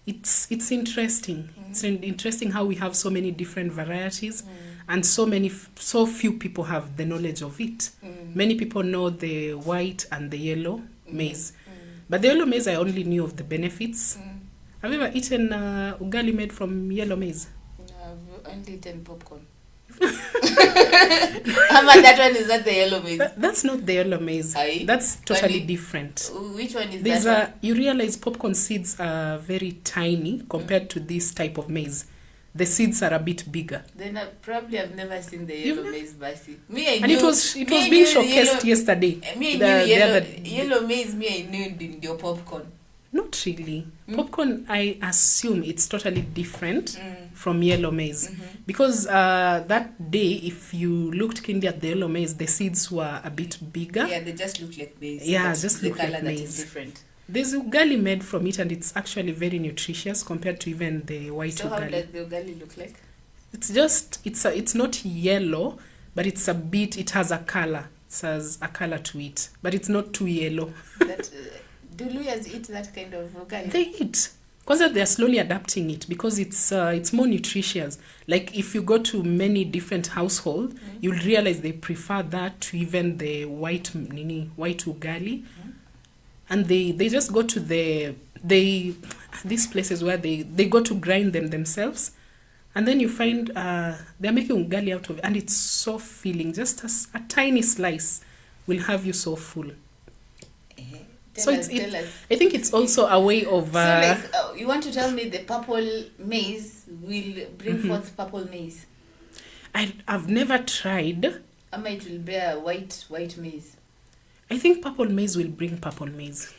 it's interesting. It's interesting how we have so many different varieties, and so few people have the knowledge of it. Many people know the white and the yellow maize, but the yellow maize I only knew of the benefits. Have you ever eaten ugali made from yellow maize? No, I've only eaten popcorn. That one is not the yellow maize. That's not the yellow maize. Aye. That's totally Funny. different. Which one is There's that? you realize popcorn seeds are very tiny compared to this type of maize. The seeds are a bit bigger. Then probably I've never seen the yellow You've maize, Basi. Me, I And knew, it was me, I being knew the showcased yesterday. Me, I The- knew the other- yellow maize. Me, I knew in your popcorn. Not really. Popcorn, I assume it's totally different from yellow maize. Because that day, if you looked keenly at the yellow maize, the seeds were a bit bigger. Yeah, they just look like maize. Yeah, but just the look like color that is maize. different. There's ugali made from it, and it's actually very nutritious compared to even the white So how ugali. does the ugali look like? It's just it's not yellow, but it's a bit. It has a color. It has a color to it, but it's not too yellow. That do Luyas eat that kind of ugali? They eat. Because they're slowly adapting it because it's more nutritious. Like if you go to many different households, you'll realize they prefer that to even the white ugali, and they just go to these places where they go to grind them themselves, and then you find they're making ugali out of it, and it's so filling. Just a tiny slice will have you so full. So Tell us. I think it's also a way of So like, you want to tell me the purple maize will bring forth purple maize? I've never tried. Ama it will bear white maize. I think purple maize will bring purple maize.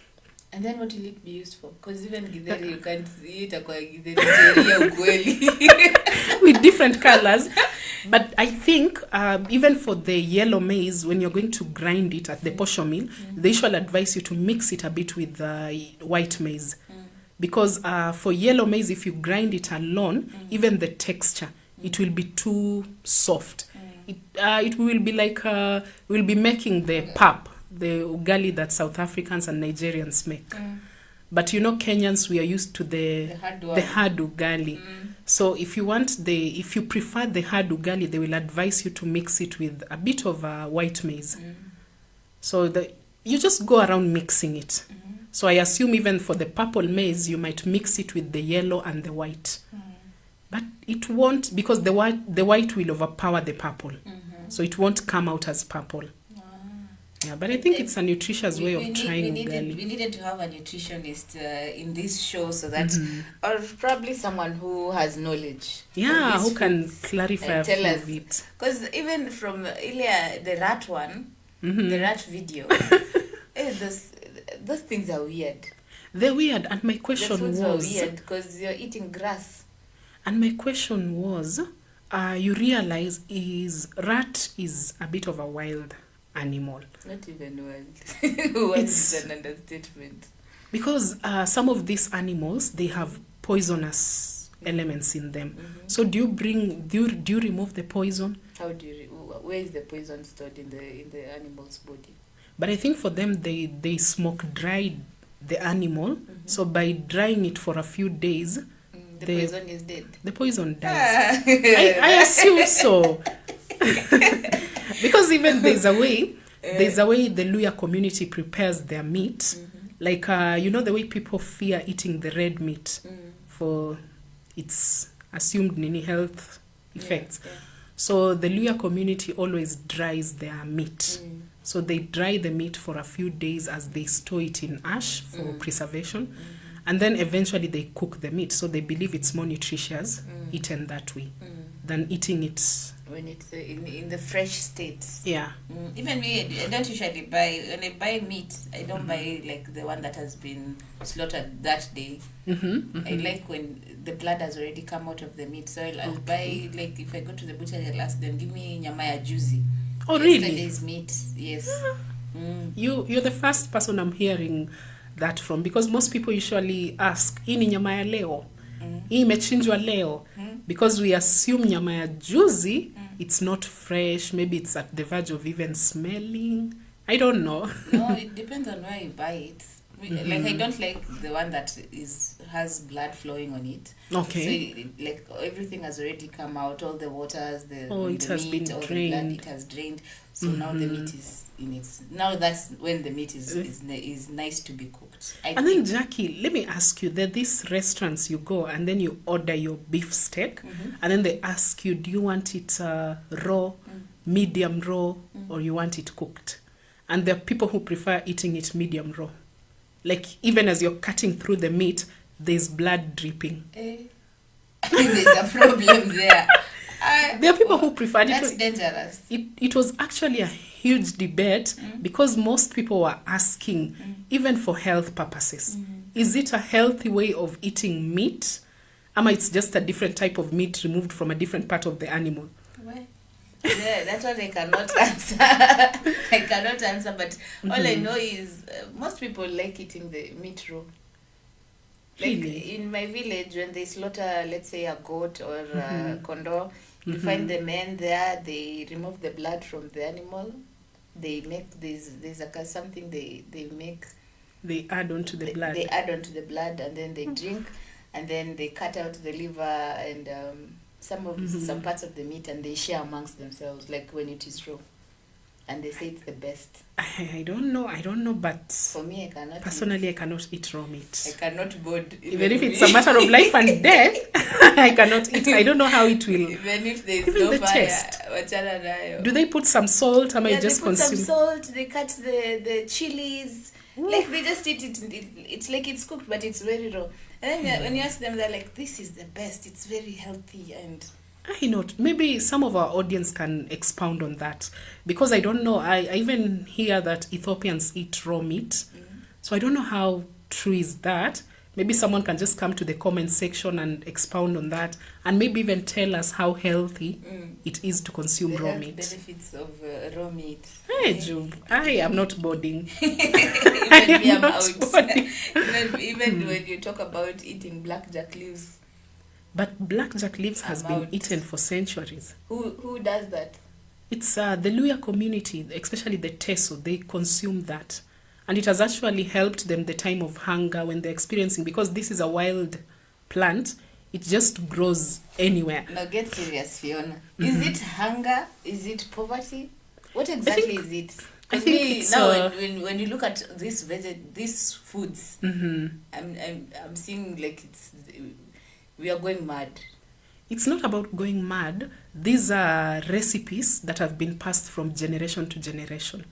And then what will it be used for? Because even githeri you can't see it kwa githeri ya ukweli. With different colors. But I think even for the yellow maize, when you're going to grind it at the posho mill, they shall advise you to mix it a bit with white maize. Because for yellow maize, if you grind it alone, even the texture, it will be too soft. It will be like we'll be making the pap, the ugali that South Africans and Nigerians make. But you know, Kenyans, we are used to the hard ugali. So if you prefer the hard ugali, they will advise you to mix it with a bit of white maize. So you just go around mixing it. So I assume even for the purple maize, you might mix it with the yellow and the white. But it won't, because the white will overpower the purple. So it won't come out as purple. Yeah, but I think it's a nutritious way of trying ugali. We needed to have a nutritionist in this show so that, or probably someone who has knowledge. Yeah, who can clarify a tell few us. of it. Because even from earlier, the rat one, the rat video, those things are weird. They're weird, and my The question foods are was... weird because you're eating grass. And my question was, you realize rat is a bit of a wild animal. Not even wild. Wild is an understatement. Because some of these animals, they have poisonous elements in them. So do you remove the poison? How do you? Where is the poison stored in the animal's body? But I think for them, they smoke dry the animal. So by drying it for a few days, the poison is dead. The poison dies. I assume so. Because even there's a way the Luya community prepares their meat. Like, you know, the way people fear eating the red meat for its assumed health effects. Yeah. So the Luya community always dries their meat. So they dry the meat for a few days as they store it in ash for preservation. And then eventually they cook the meat. So they believe it's more nutritious eaten that way than eating it when it's in the fresh state. Yeah. Even me, I don't usually buy, when I buy meat, I don't buy like the one that has been slaughtered that day. I like when the blood has already come out of the meat. So I'll buy, like if I go to the butcher, I'll ask them, give me nyama ya juicy. Oh, really? Yesterday's meat, yes. You're the first person I'm hearing that from, because most people usually ask, hii ni nyama ya leo? Hii imechinjwa leo? Because we assume nyama ya juicy, it's not fresh, maybe it's at the verge of even smelling. I don't know. No, it depends on where you buy it. Like I don't like the one that has blood flowing on it. Okay. So like everything has already come out, all the waters, the it has meat, been all drained. the blood, it has drained. So now the meat is in its. Now that's when the meat is nice to be cooked. And then Jackie, let me ask you, there are these restaurants you go and then you order your beef steak and then they ask you, do you want it raw, medium raw, or you want it cooked? And there are people who prefer eating it medium raw. Like even as you're cutting through the meat, there's blood dripping. There's a problem there. There are people who prefer it. That's dangerous. It was actually a huge debate because most people were asking, even for health purposes, is it a healthy way of eating meat? Ama it's just a different type of meat removed from a different part of the animal? Yeah, that's what I cannot answer. I cannot answer, but all I know is most people like eating the meat raw. Like Really? in my village, when they slaughter, let's say, a goat or a condor, you find the men there, they remove the blood from the animal. They make, there's something they make. They add on to the blood. They add on to the blood and then they drink and then they cut out the liver and some parts of the meat and they share amongst themselves, like when it is raw. And they say it's the best. I don't know, but For me, I cannot. personally, I cannot eat raw meat. I cannot board. Even if it's a matter of life and death, I cannot eat. I don't know how it will. Even if there is Even no the fire, taste. wachana nayo. Do they put some salt? Am I Yeah, just they put consume? some salt. They cut the chilies. Like they just eat it. It's like it's cooked, but it's very raw. And then when you ask them, they're like, "This is the best. It's very healthy." And I know. Maybe some of our audience can expound on that, because I don't know. I even hear that Ethiopians eat raw meat, so I don't know how true is that. Maybe someone can just come to the comment section and expound on that, and maybe even tell us how healthy it is to consume the raw health meat. benefits of raw meat. Hey, Jube, I am not boarding. Even me, I'm not out. boarding. Even when you talk about eating blackjack leaves, But blackjack leaves has I'm been out. eaten for centuries. who does that? It's the Luya community, especially the Teso, they consume that. And it has actually helped them the time of hunger when they're experiencing, because this is a wild plant, it just grows anywhere. Now get serious, Fiona. Is it hunger? Is it poverty? What exactly is it? I 'Cause think me, it's, now when you look at these foods, Mm-hmm. I'm seeing like we are going mad. It's not about going mad. These are recipes that have been passed from generation to generation.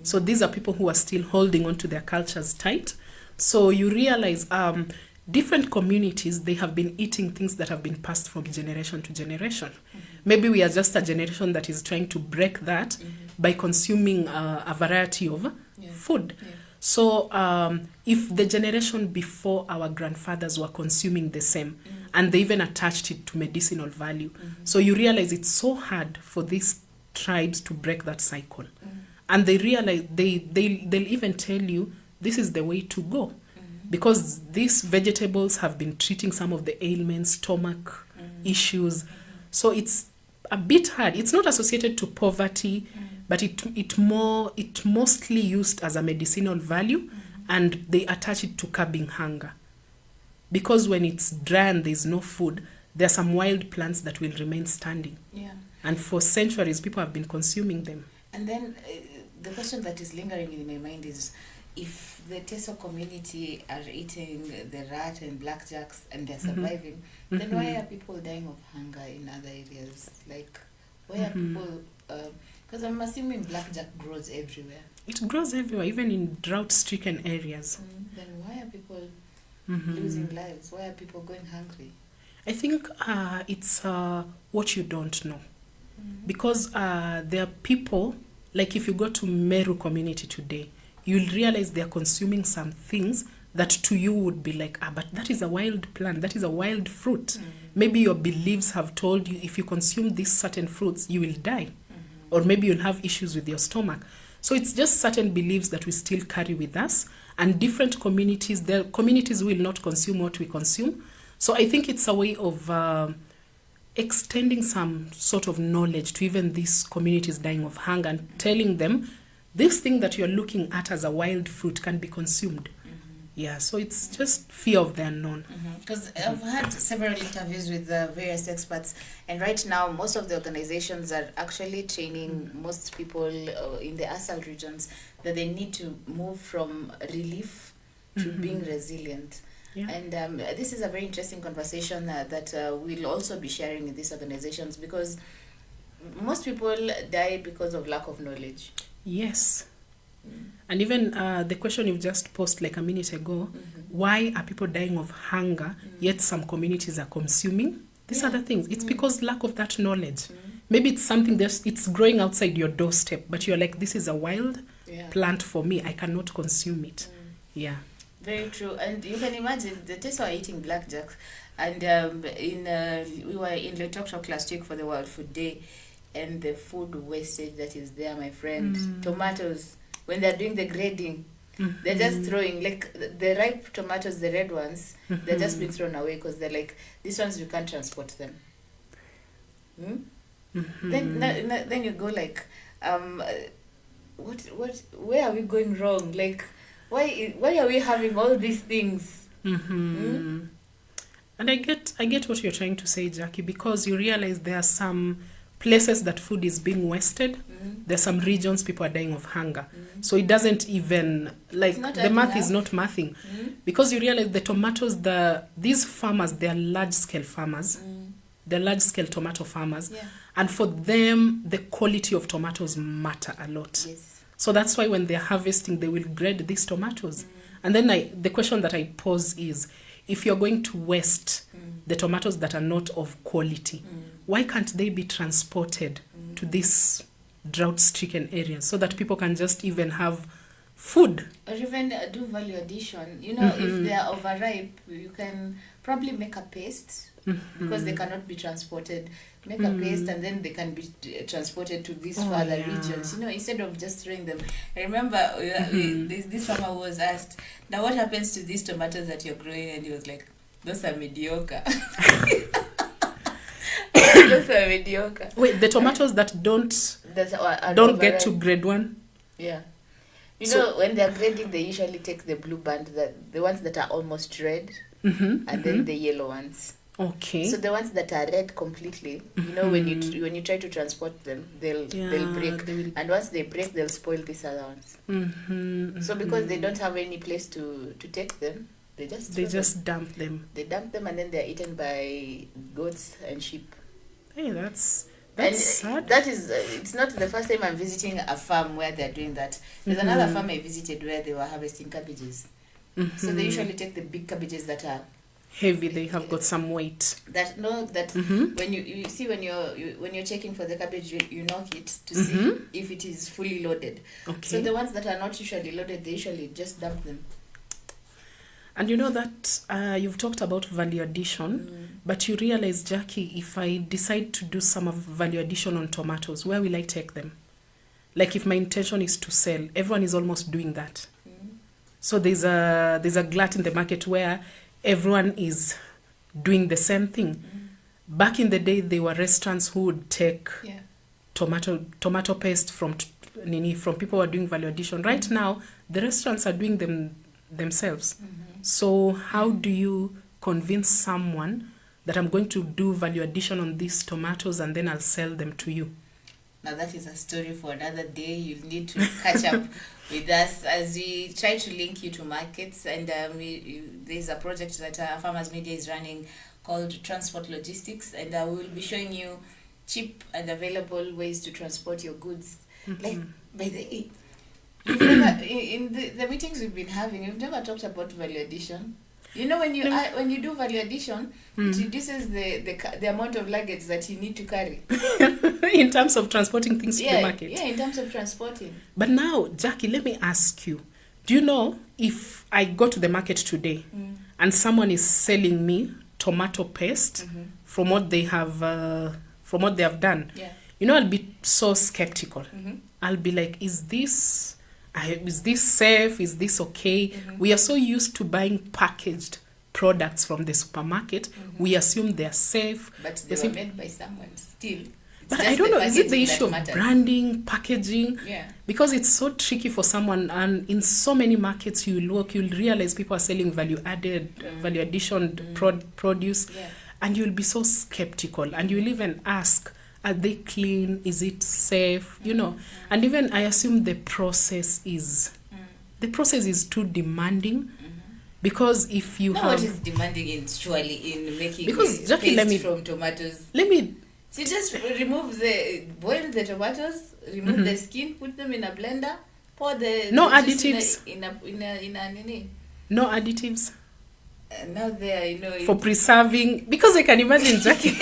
So these are people who are still holding on to their cultures tight. So you realize different communities, they have been eating things that have been passed from generation to generation. Maybe we are just a generation that is trying to break that by consuming a variety of food. Yeah. So if the generation before our grandfathers were consuming the same, and they even attached it to medicinal value, so you realize it's so hard for these tribes to break that cycle. And they realize, they'll even tell you this is the way to go, because these vegetables have been treating some of the ailments, stomach issues. So it's a bit hard. It's not associated to poverty, but it mostly used as a medicinal value, and they attach it to curbing hunger. Because when it's dry and there's no food, there are some wild plants that will remain standing. Yeah. And for centuries, people have been consuming them. And then the question that is lingering in my mind is, if the Teso community are eating the rat and blackjacks and they're surviving, then why are people dying of hunger in other areas? Like, why are people... Because I'm assuming blackjack grows everywhere. It grows everywhere, even in drought-stricken areas. Then why are people losing lives? Why are people going hungry? I think it's what you don't know. Because there are people, like if you go to Meru community today, you'll realize they're consuming some things that to you would be like, but that is a wild plant, that is a wild fruit. Maybe your beliefs have told you if you consume these certain fruits, you will die. Or maybe you'll have issues with your stomach. So it's just certain beliefs that we still carry with us. And different communities, their communities will not consume what we consume. So I think it's a way of extending some sort of knowledge to even these communities dying of hunger, and telling them this thing that you're looking at as a wild fruit can be consumed. Yeah, so it's just fear of the unknown. Because I've had several interviews with various experts, and right now most of the organizations are actually training most people in the ASAL regions that they need to move from relief to being resilient. Yeah. And this is a very interesting conversation that we'll also be sharing in these organizations, because most people die because of lack of knowledge. Yes. And even the question you've just posed like a minute ago, why are people dying of hunger, yet some communities are consuming these other things? It's because lack of that knowledge. Maybe it's something that it's growing outside your doorstep, but you're like, this is a wild plant for me. I cannot consume it. Yeah. Very true. And you can imagine the Teso are eating blackjacks. And we were in Letoktok last week for the World Food Day, and the food wastage that is there, my friend. Tomatoes, when they're doing the grading, they're just throwing, like the ripe tomatoes, the red ones, they're just being thrown away because they're like, these ones, you can't transport them. Then you go like, where are we going wrong? Like, why are we having all these things? And I get what you're trying to say, Jackie, because you realize there are some places that food is being wasted. There are some regions people are dying of hunger. So it doesn't even, like, the math is not mathing. Because you realize the tomatoes, these farmers, they are large-scale farmers. They're large-scale tomato farmers. And for them, the quality of tomatoes matter a lot. Yes. So that's why when they're harvesting, they will grade these tomatoes. And then the question that I pose is, if you're going to waste the tomatoes that are not of quality, why can't they be transported to these drought-stricken areas so that people can just even have food? Or even do value addition. You know, if they are overripe, you can probably make a paste because they cannot be transported. Make a paste and then they can be transported to these further regions. You know, instead of just throwing them. I remember this farmer was asked, now what happens to these tomatoes that you're growing? And he was like, those are mediocre. Those are mediocre. Wait, the tomatoes that don't get to grade 1? Yeah. You know, when they're grading, they usually take the blue band, the ones that are almost red, and then the yellow ones. Okay. So the ones that are red completely, you know, when you try to transport them, they'll break, and once they break, they'll spoil these other ones. So because they don't have any place to take them, they just dump them. They dump them, and then they're eaten by goats and sheep. Hey, that's sad. That is, it's not the first time I'm visiting a farm where they're doing that. There's another farm I visited where they were harvesting cabbages. So they usually take the big cabbages that are heavy, they have got some weight. When you see when you're checking for the cabbage, you knock it to see if it is fully loaded. Okay. So the ones that are not usually loaded, they usually just dump them. And you know that you've talked about value addition, but you realize, Jackie, if I decide to do some of value addition on tomatoes, where will I take them? Like if my intention is to sell, everyone is almost doing that. So there's a glut in the market where everyone is doing the same thing. Back in the day, there were restaurants who would take tomato paste from people who are doing value addition. Right now, the restaurants are doing them themselves. So how do you convince someone that I'm going to do value addition on these tomatoes and then I'll sell them to you? Now that is a story for another day. You'll need to catch up with us as we try to link you to markets. And there's a project that Farmers Media is running called Transport Logistics, and we will be showing you cheap and available ways to transport your goods. Like, by the way, in the meetings we've been having, we've never talked about value addition. You know, when you do value addition, it reduces the amount of luggage that you need to carry. In terms of transporting things to the market. Yeah, in terms of transporting. But now, Jackie, let me ask you, do you know if I go to the market today and someone is selling me tomato paste from what they have done, you know, I'll be so skeptical. I'll be like, is this safe? Is this okay? We are so used to buying packaged products from the supermarket. We assume they're safe. But they were made by someone still. But I don't know, is it the issue of branding, packaging? Yeah. Because it's so tricky for someone, and in so many markets you'll realize people are selling value addition produce, and you'll be so skeptical, and you'll even ask, are they clean? Is it safe? You know, and even I assume the process is too demanding, because if you have what is demanding in making because Jackie, paste from tomatoes. So just boil the tomatoes, remove the skin, put them in a blender, pour the additives in a nini. No additives. Now there, for preserving, because I can imagine, Jackie.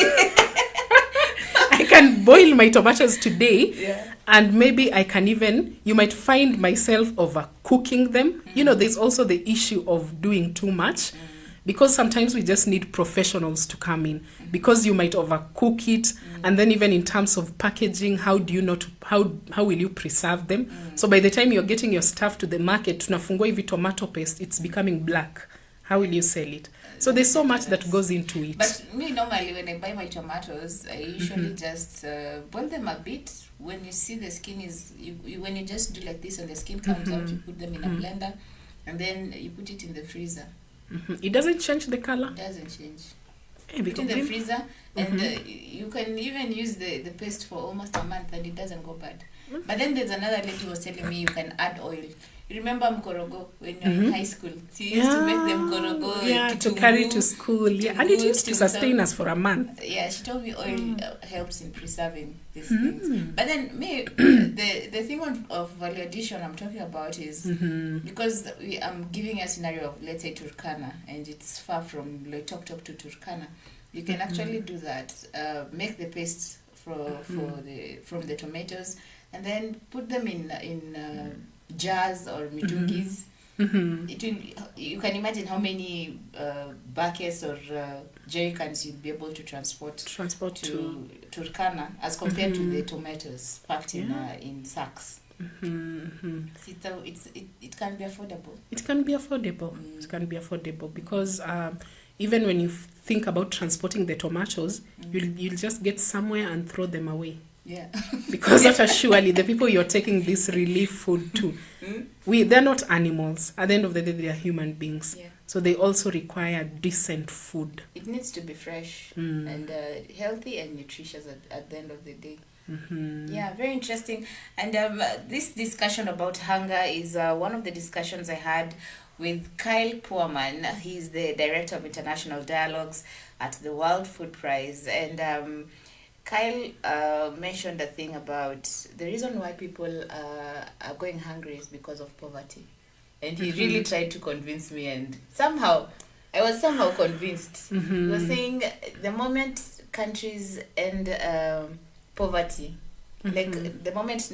I can boil my tomatoes today, and maybe you might find myself overcooking them. You know, there's also the issue of doing too much, because sometimes we just need professionals to come in, because you might overcook it, and then even in terms of packaging, how will you preserve them? So by the time you're getting your stuff to the market, tunafungua hivi tomato paste, it's becoming black. How will you sell it? So there's so much that goes into it. But me, normally, when I buy my tomatoes, I usually just boil them a bit. When you see the skin when you just do like this and the skin comes out, you put them in a blender, and then you put it in the freezer. It doesn't change the color? It doesn't change. Hey, put it in the freezer, and you can even use the paste for almost a month, and it doesn't go bad. But then there's another lady who was telling me you can add oil. You remember mkorogo when you were in high school? She used to make them mkorogo to carry to school. Yeah, and it used to sustain us for a month. Yeah, she told me oil helps in preserving these things. But then the thing of value addition I'm talking about is because I'm giving a scenario of, let's say, Turkana, and it's far from Loitoktok to Turkana. You can actually do that. Make the paste from the tomatoes, and then put them in jars or mitungis. You can imagine how many buckets or jerrycans you'll be able to transport to Turkana as compared to the tomatoes packed in sacks. It can be affordable. It can be affordable. It can be affordable because even when you think about transporting the tomatoes, you'll just get somewhere and throw them away. Yeah. Because surely the people you're taking this relief food to, they're not animals. At the end of the day, they are human beings. Yeah. So they also require decent food. It needs to be fresh and healthy and nutritious at the end of the day. Yeah, very interesting. And this discussion about hunger is one of the discussions I had with Kyle Poorman. He's the Director of International Dialogues at the World Food Prize. And Kyle mentioned a thing about the reason why people are going hungry is because of poverty. And he really tried to convince me, and I was somehow convinced. He was saying the moment countries end poverty, like the moment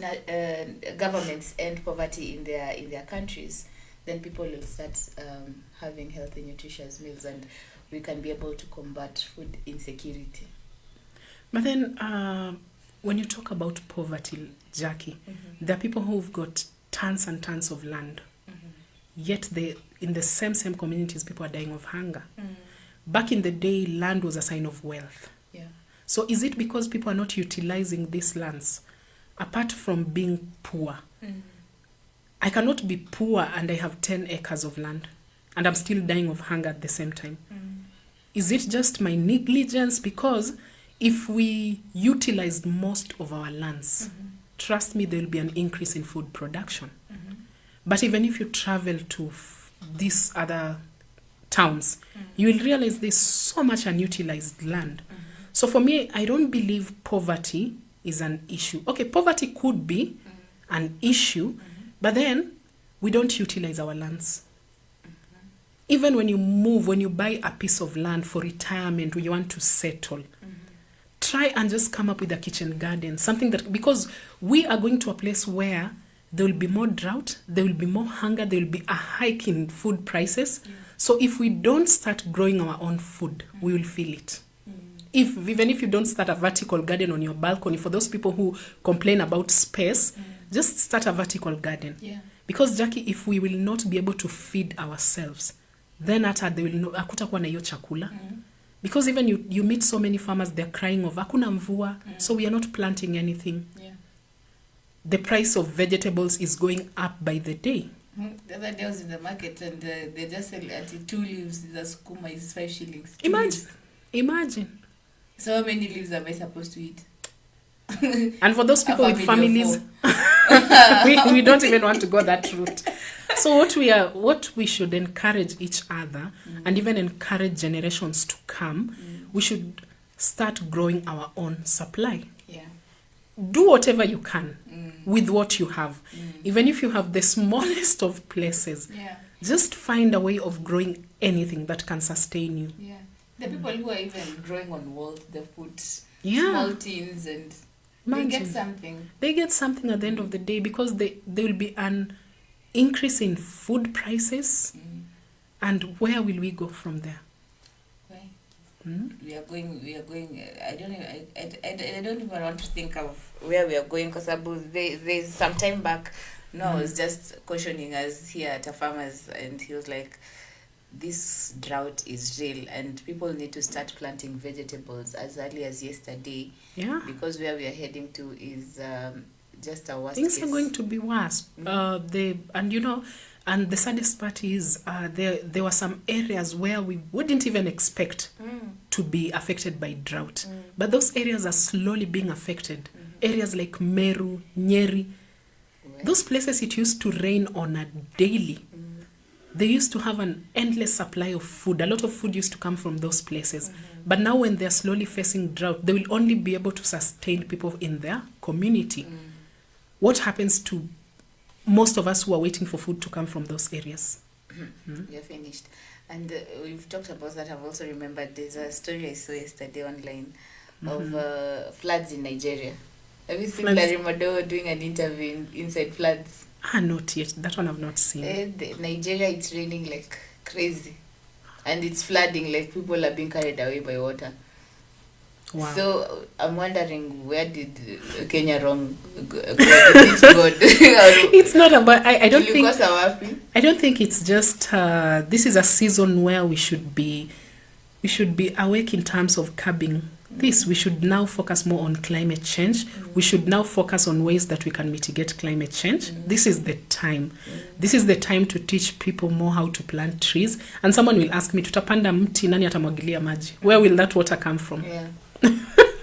governments end poverty in their countries, then people will start having healthy, nutritious meals, and we can be able to combat food insecurity. But then when you talk about poverty, Jackie, there are people who've got tons and tons of land, yet in the same communities, people are dying of hunger. Back in the day, land was a sign of wealth. Yeah. So is it because people are not utilizing these lands, apart from being poor? I cannot be poor and I have 10 acres of land, and I'm still dying of hunger at the same time. Is it just my negligence? Because if we utilized most of our lands, trust me, there will be an increase in food production. But even if you travel to these other towns, you will realize there's so much unutilized land. So for me, I don't believe poverty is an issue. Okay, poverty could be an issue, but then we don't utilize our lands. Even when you buy a piece of land for retirement, or you want to settle, try and just come up with a kitchen garden, something that, because we are going to a place where there will be more drought, there will be more hunger, there will be a hike in food prices. So if we don't start growing our own food, we will feel it. Even if you don't start a vertical garden on your balcony, for those people who complain about space, just start a vertical garden. Yeah. Because Jackie, if we will not be able to feed ourselves, then they will hakutakuwa na hiyo chakula. Because even you meet so many farmers, they're crying of hakuna mvua, so we are not planting anything. Yeah. The price of vegetables is going up by the day. The other day I was in the market and they just sell at 2 leaves, the sukuma is 5 shillings. Imagine. So how many leaves am I supposed to eat? And for those people with families, we don't even want to go that route. So what we should encourage each other and even encourage generations to come, we should start growing our own supply. Yeah. Do whatever you can with what you have. Even if you have the smallest of places, just find a way of growing anything that can sustain you. Yeah. The people who are even growing on walls, they put small tins and they get something. They get something at the end of the day, because there will be an increase in food prices. And where will we go from there? We are going. I don't even want to think of where we are going, because there's some time back, I was just cautioning us here at a farmers, and he was like, this drought is real and people need to start planting vegetables as early as yesterday. Yeah. Because where we are heading to is just a worst case. Things are going to be worse. And the saddest part is there were some areas where we wouldn't even expect to be affected by drought. But those areas are slowly being affected areas like Meru, Nyeri, those places it used to rain on a daily. They used to have an endless supply of food. A lot of food used to come from those places. But now when they're slowly facing drought, they will only be able to sustain people in their community. What happens to most of us who are waiting for food to come from those areas? You're finished. And we've talked about that. I've also remembered there's a story I saw yesterday online of floods in Nigeria. Have you seen Larry Madowo doing an interview inside floods? Not yet. That one I've not seen. Nigeria, it's raining like crazy. And it's flooding, like people are being carried away by water. Wow. So I'm wondering, where did Kenya wrong go? It's not about. I don't think. I don't think it's just. This is a season where we should be awake in terms of curbing this. We should now focus more on climate change. We should now focus on ways that we can mitigate climate change. This is the time. This is the time to teach people more how to plant trees. And someone will ask me, tutapanda mti, nani atamwagilia maji? Where will that water come from? Yeah.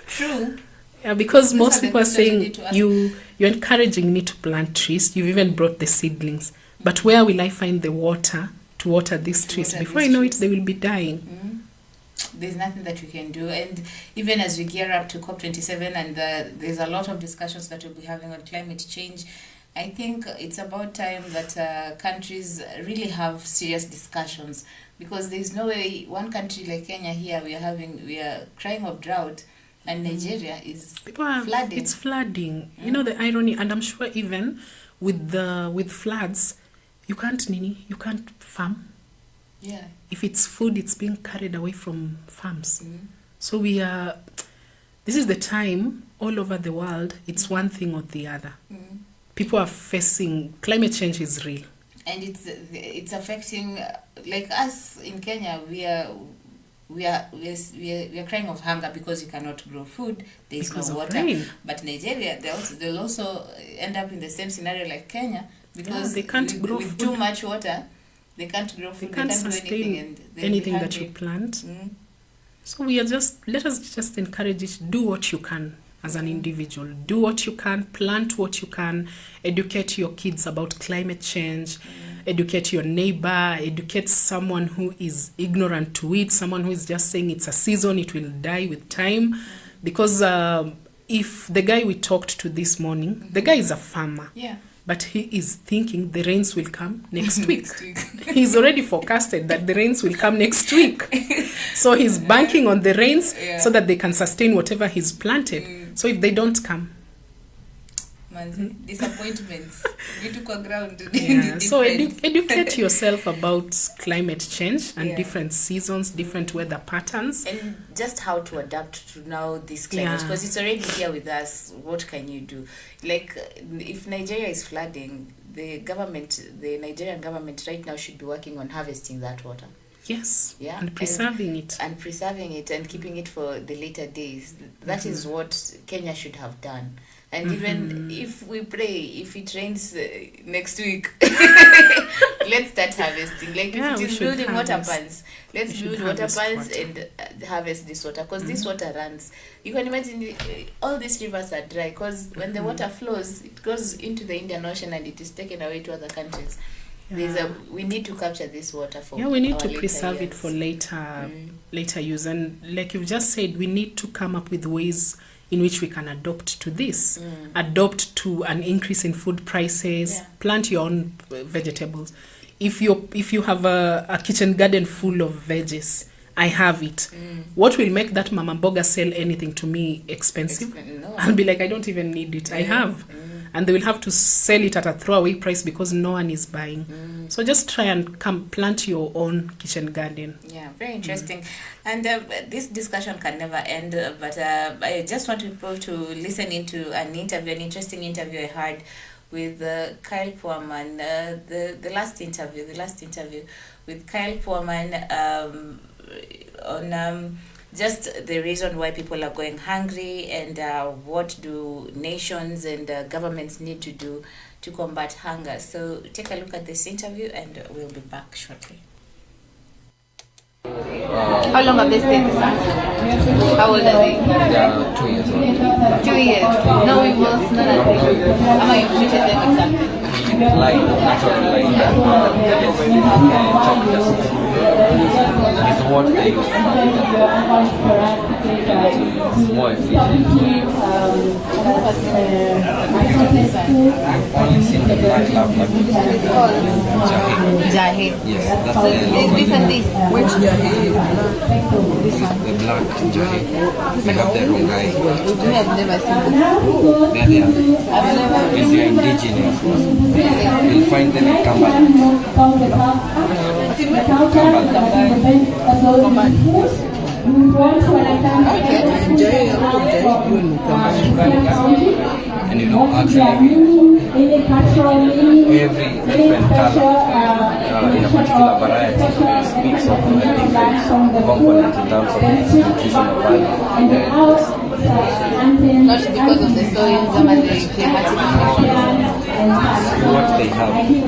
True. Yeah, because most people are saying you're encouraging me to plant trees. You've even brought the seedlings. But where will I find the water to water these trees? Before I know it, they will be dying. There's nothing that we can do. And even as we gear up to COP27 and there's a lot of discussions that we'll be having on climate change, I think it's about time that countries really have serious discussions, because there's no way one country like Kenya here, we are crying of drought, and Nigeria is flooding. It's flooding. You know the irony, and I'm sure even with floods, you can't farm. Yeah. If it's food, it's being carried away from farms. So this is the time all over the world, it's one thing or the other. People are facing, climate change is real. And it's affecting, like us in Kenya, we are crying of hunger because you cannot grow food. There is no water. Rain. But Nigeria, they'll also end up in the same scenario like Kenya, because they can't grow with food. Too much water. They can't grow food. They can't sustain anything that you plant. So let us just encourage it. Do what you can as an individual. Do what you can. Plant what you can. Educate your kids about climate change. Educate your neighbor. Educate someone who is ignorant to it. Someone who is just saying it's a season, it will die with time. Because if the guy we talked to this morning, the guy is a farmer. Yeah. But he is thinking the rains will come next week. He's already forecasted that the rains will come next week. So he's banking on the rains so that they can sustain whatever he's planted. So if they don't come, disappointments. So educate yourself about climate change and different seasons, different weather patterns, and just how to adapt to now this climate, because it's already here with us. What can you do? Like, if Nigeria is flooding, the Nigerian government right now should be working on harvesting that water. Yes. Yeah. And preserving it and keeping it for the later days. That is what Kenya should have done. And even if we pray, if it rains next week, let's start harvesting. Like, if it is building water pans, let's build water pans and harvest this water, because this water runs. You can imagine all these rivers are dry, because when the water flows, it goes into the Indian Ocean and it is taken away to other countries. We need to capture this water for we need to preserve it for later use. And like you've just said, we need to come up with ways in which we can adopt to this, adopt to an increase in food prices, plant your own vegetables. If you have a kitchen garden full of veggies, I have it. What will make that mama mboga sell anything to me expensive? No. I'll be like, I don't even need it. I have. And they will have to sell it at a throwaway price because no one is buying. So just try and plant your own kitchen garden. Yeah, very interesting. And this discussion can never end, but I just want people to listen into an interesting interview I had with Kyle Poorman. The last interview with Kyle Poorman on just the reason why people are going hungry, and what do nations and governments need to do to combat hunger. So take a look at this interview and we'll be back shortly. How long have they stayed with us? How old are they? They are 2 years old. 2 years. No weevils, none of them. How about you treated them with something? Line, natural line, and chalk dust. It's what they use for it's more efficient. I've only seen the black lab like Jahe. yes, that's So the this and this. Which Jahe? the black jahe. We have the rongai. I have never seen this. There they are. I've never These are indigenous. You'll find them in Cumberland. And Jahe, a lot of Jahe grew in Mukamba. And you know, actually, every different color in a particular variety speaks of a different component in terms of its nutritional value. not because of the soil, some of the climatic What they have in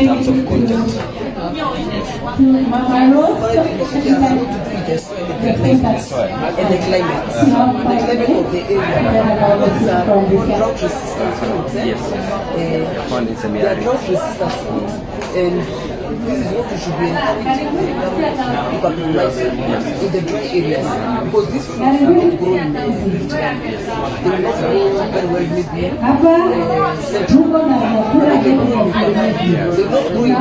terms of content. But I think it's just a lot to do with the soil, the climate, and the climate. The climate of the area. It's drought resistant fruits. Yes. Found in They are semi-arid. drought resistant fruits. And this is what we should be encouraging the government to capitalize on in the dry areas. Because these fruits are not growing in Rift Valley. They will not grow very well maybe central. They can grow in Mukamba. They will not grow in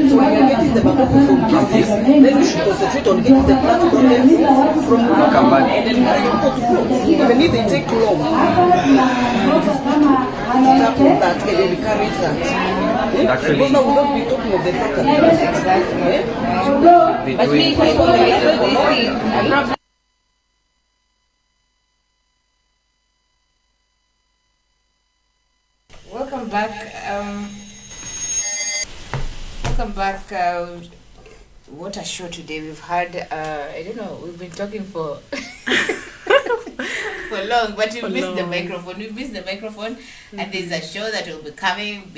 so when you're getting the bamboo from Kisii, then we should concentrate on getting the plant protein from Mukamba and encourage people to grow. Even if they take long, tackle that and encourage that. Actually- Because now we don't be talking of the fact that exactly. But me, if I saw these things, I'm not. Welcome back. Welcome back. What a show today. We've had, I don't know, we've been talking for for long, but we've missed the microphone. We've missed the microphone, and there's a show that will be coming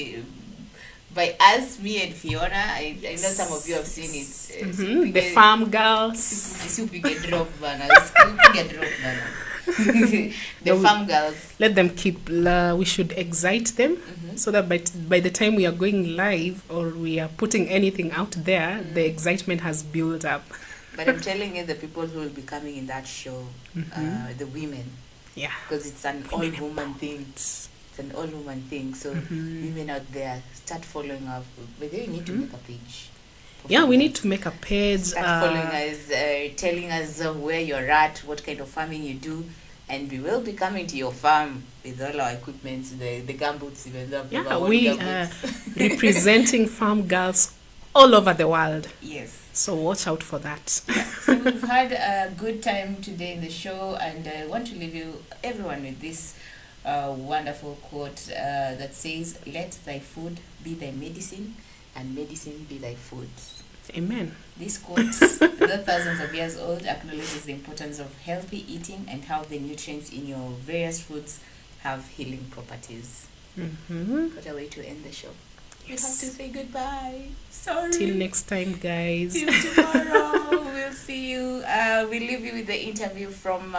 by us, me and Fiona. I know some of you have seen it. The farm girls. The farm girls. Let them keep. We should excite them so that by the time we are going live or we are putting anything out there, the excitement has built up. But I'm telling you, the people who will be coming in that show, the women, Yeah. because it's an all-woman thing. It's an all-woman thing. So women out there, start following up. But you need to make a page. Yeah, we need to make a page. Start following us, telling us where you're at, what kind of farming you do, and we will be coming to your farm with all our equipment, the gumboots, even though I've never Yeah, worn we are gumboots. representing farm girls all over the world. Yes. So watch out for that. So we've had a good time today in the show, and I want to leave everyone with this wonderful quote that says, "Let thy food be thy medicine, and medicine be thy food." Amen. This quote, though thousands of years old, acknowledges the importance of healthy eating and how the nutrients in your various foods have healing properties. What a way to end the show. We have to say goodbye. Sorry. Till next time, guys. Till tomorrow. We'll see you. We'll leave you with the interview from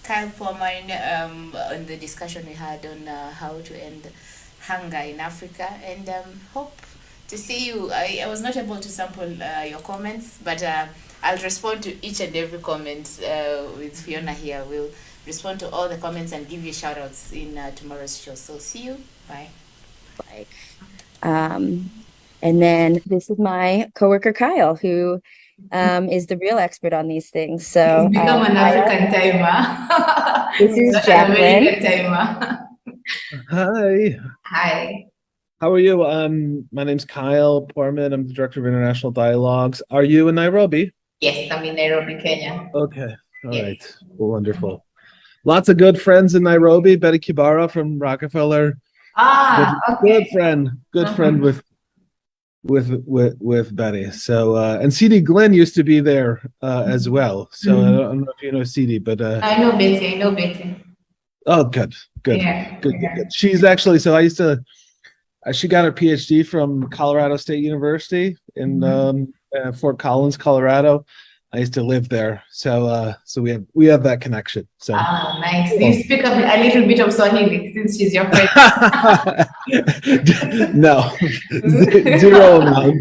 Kyle Foreman on the discussion we had on how to end hunger in Africa, and hope to see you. I was not able to sample your comments, but I'll respond to each and every comment with Fiona here. We'll respond to all the comments and give you shout outs in tomorrow's show. So see you. Bye. Bye. And then this is my coworker Kyle, who is the real expert on these things. So Become an African timer. this is Not an Jacqueline. American timer. Hi. Hi. How are you? My name's Kyle Porman. I'm the Director of International Dialogues. Are you in Nairobi? Yes, I'm in Nairobi, Kenya. Okay. All Yes. right. Wonderful. Lots of good friends in Nairobi. Betty Kibara from Rockefeller. Good friend with Betty. So and CD Glenn used to be there as well. So I don't know if you know CD, but I know Betty. oh, good. Yeah. Good. She's actually she got her PhD from Colorado State University in Fort Collins, Colorado. I used to live there, so we have that connection. So Nice. Do you speak a little bit of Swahili since she's your friend? no, zero amount.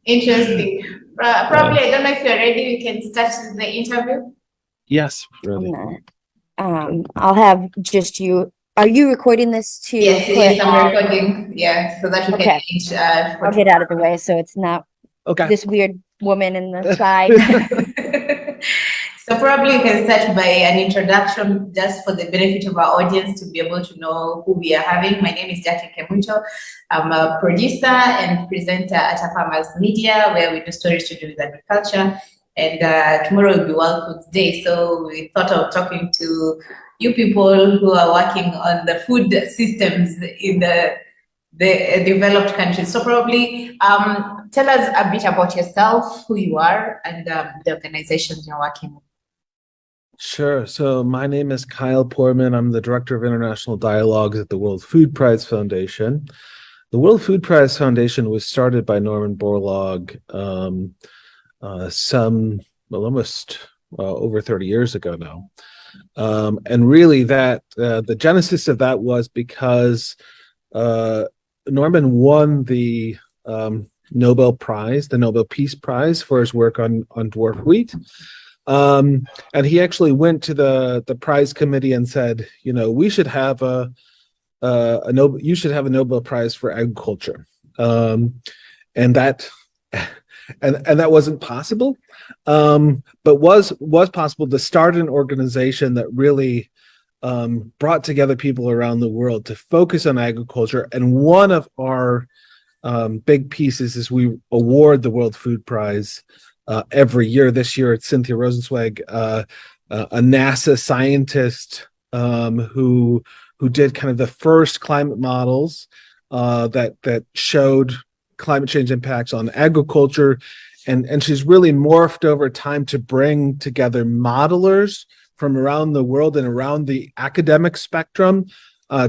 Interesting. Probably, I don't know if you're ready. We can start the interview. Yes, really. I'll have just you. Are you recording this too? Yes, I'm recording. Yeah, so that we can each. I'll get out of the way so it's not this weird woman in the side. So probably you can start by an introduction just for the benefit of our audience to be able to know who we are having. My name is Jackie Kemuncho. I'm a producer and presenter at Farmers Media, where we do stories to do with agriculture. And tomorrow will be World Foods Day. So we thought of talking to you people who are working on the food systems in the developed countries. So probably tell us a bit about yourself, who you are, and the organizations you're working with. Sure. So my name is Kyle Poorman. I'm the Director of International Dialogues at the World Food Prize Foundation. The World Food Prize Foundation was started by Norman Borlaug almost over 30 years ago now. And really that the genesis of that was because Norman won the Nobel Prize, the Nobel Peace Prize, for his work on dwarf wheat. And he actually went to the prize committee and said, you know, we should have you should have a Nobel Prize for agriculture. And that wasn't possible, but was possible to start an organization that really brought together people around the world to focus on agriculture. And one of our big pieces is we award the World Food Prize every year. This year it's Cynthia Rosenzweig, a NASA scientist who did kind of the first climate models that showed climate change impacts on agriculture, and she's really morphed over time to bring together modelers from around the world and around the academic spectrum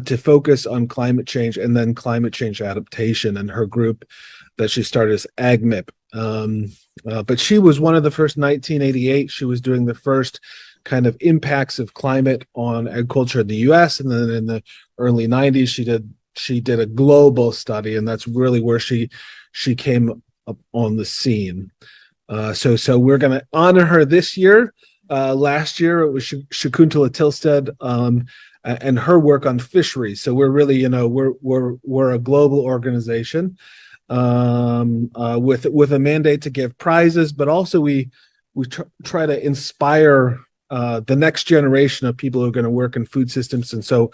to focus on climate change and then climate change adaptation. And her group that she started is AgMIP. But she was one of the first. 1988, she was doing the first kind of impacts of climate on agriculture in the U.S. And then in the early 90s, she did a global study, and that's really where she came up on the scene. So we're going to honor her this year. Last year it was Shakuntala Tilsted and her work on fisheries. So we're really, you know, we're a global organization with a mandate to give prizes, but also we try to inspire the next generation of people who are going to work in food systems. And so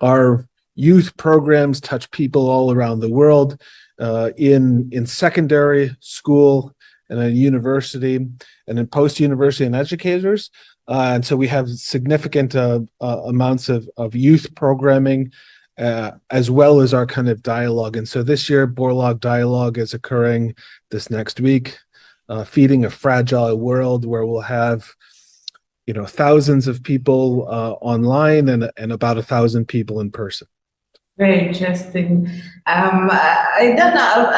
our youth programs touch people all around the world, in secondary school and in university and in post-university and educators. And so we have significant amounts of youth programming, as well as our kind of dialogue. And so this year, Borlaug Dialogue is occurring this next week, Feeding a Fragile World, where we'll have, you know, thousands of people online and about 1,000 people in person. Very interesting. I don't know.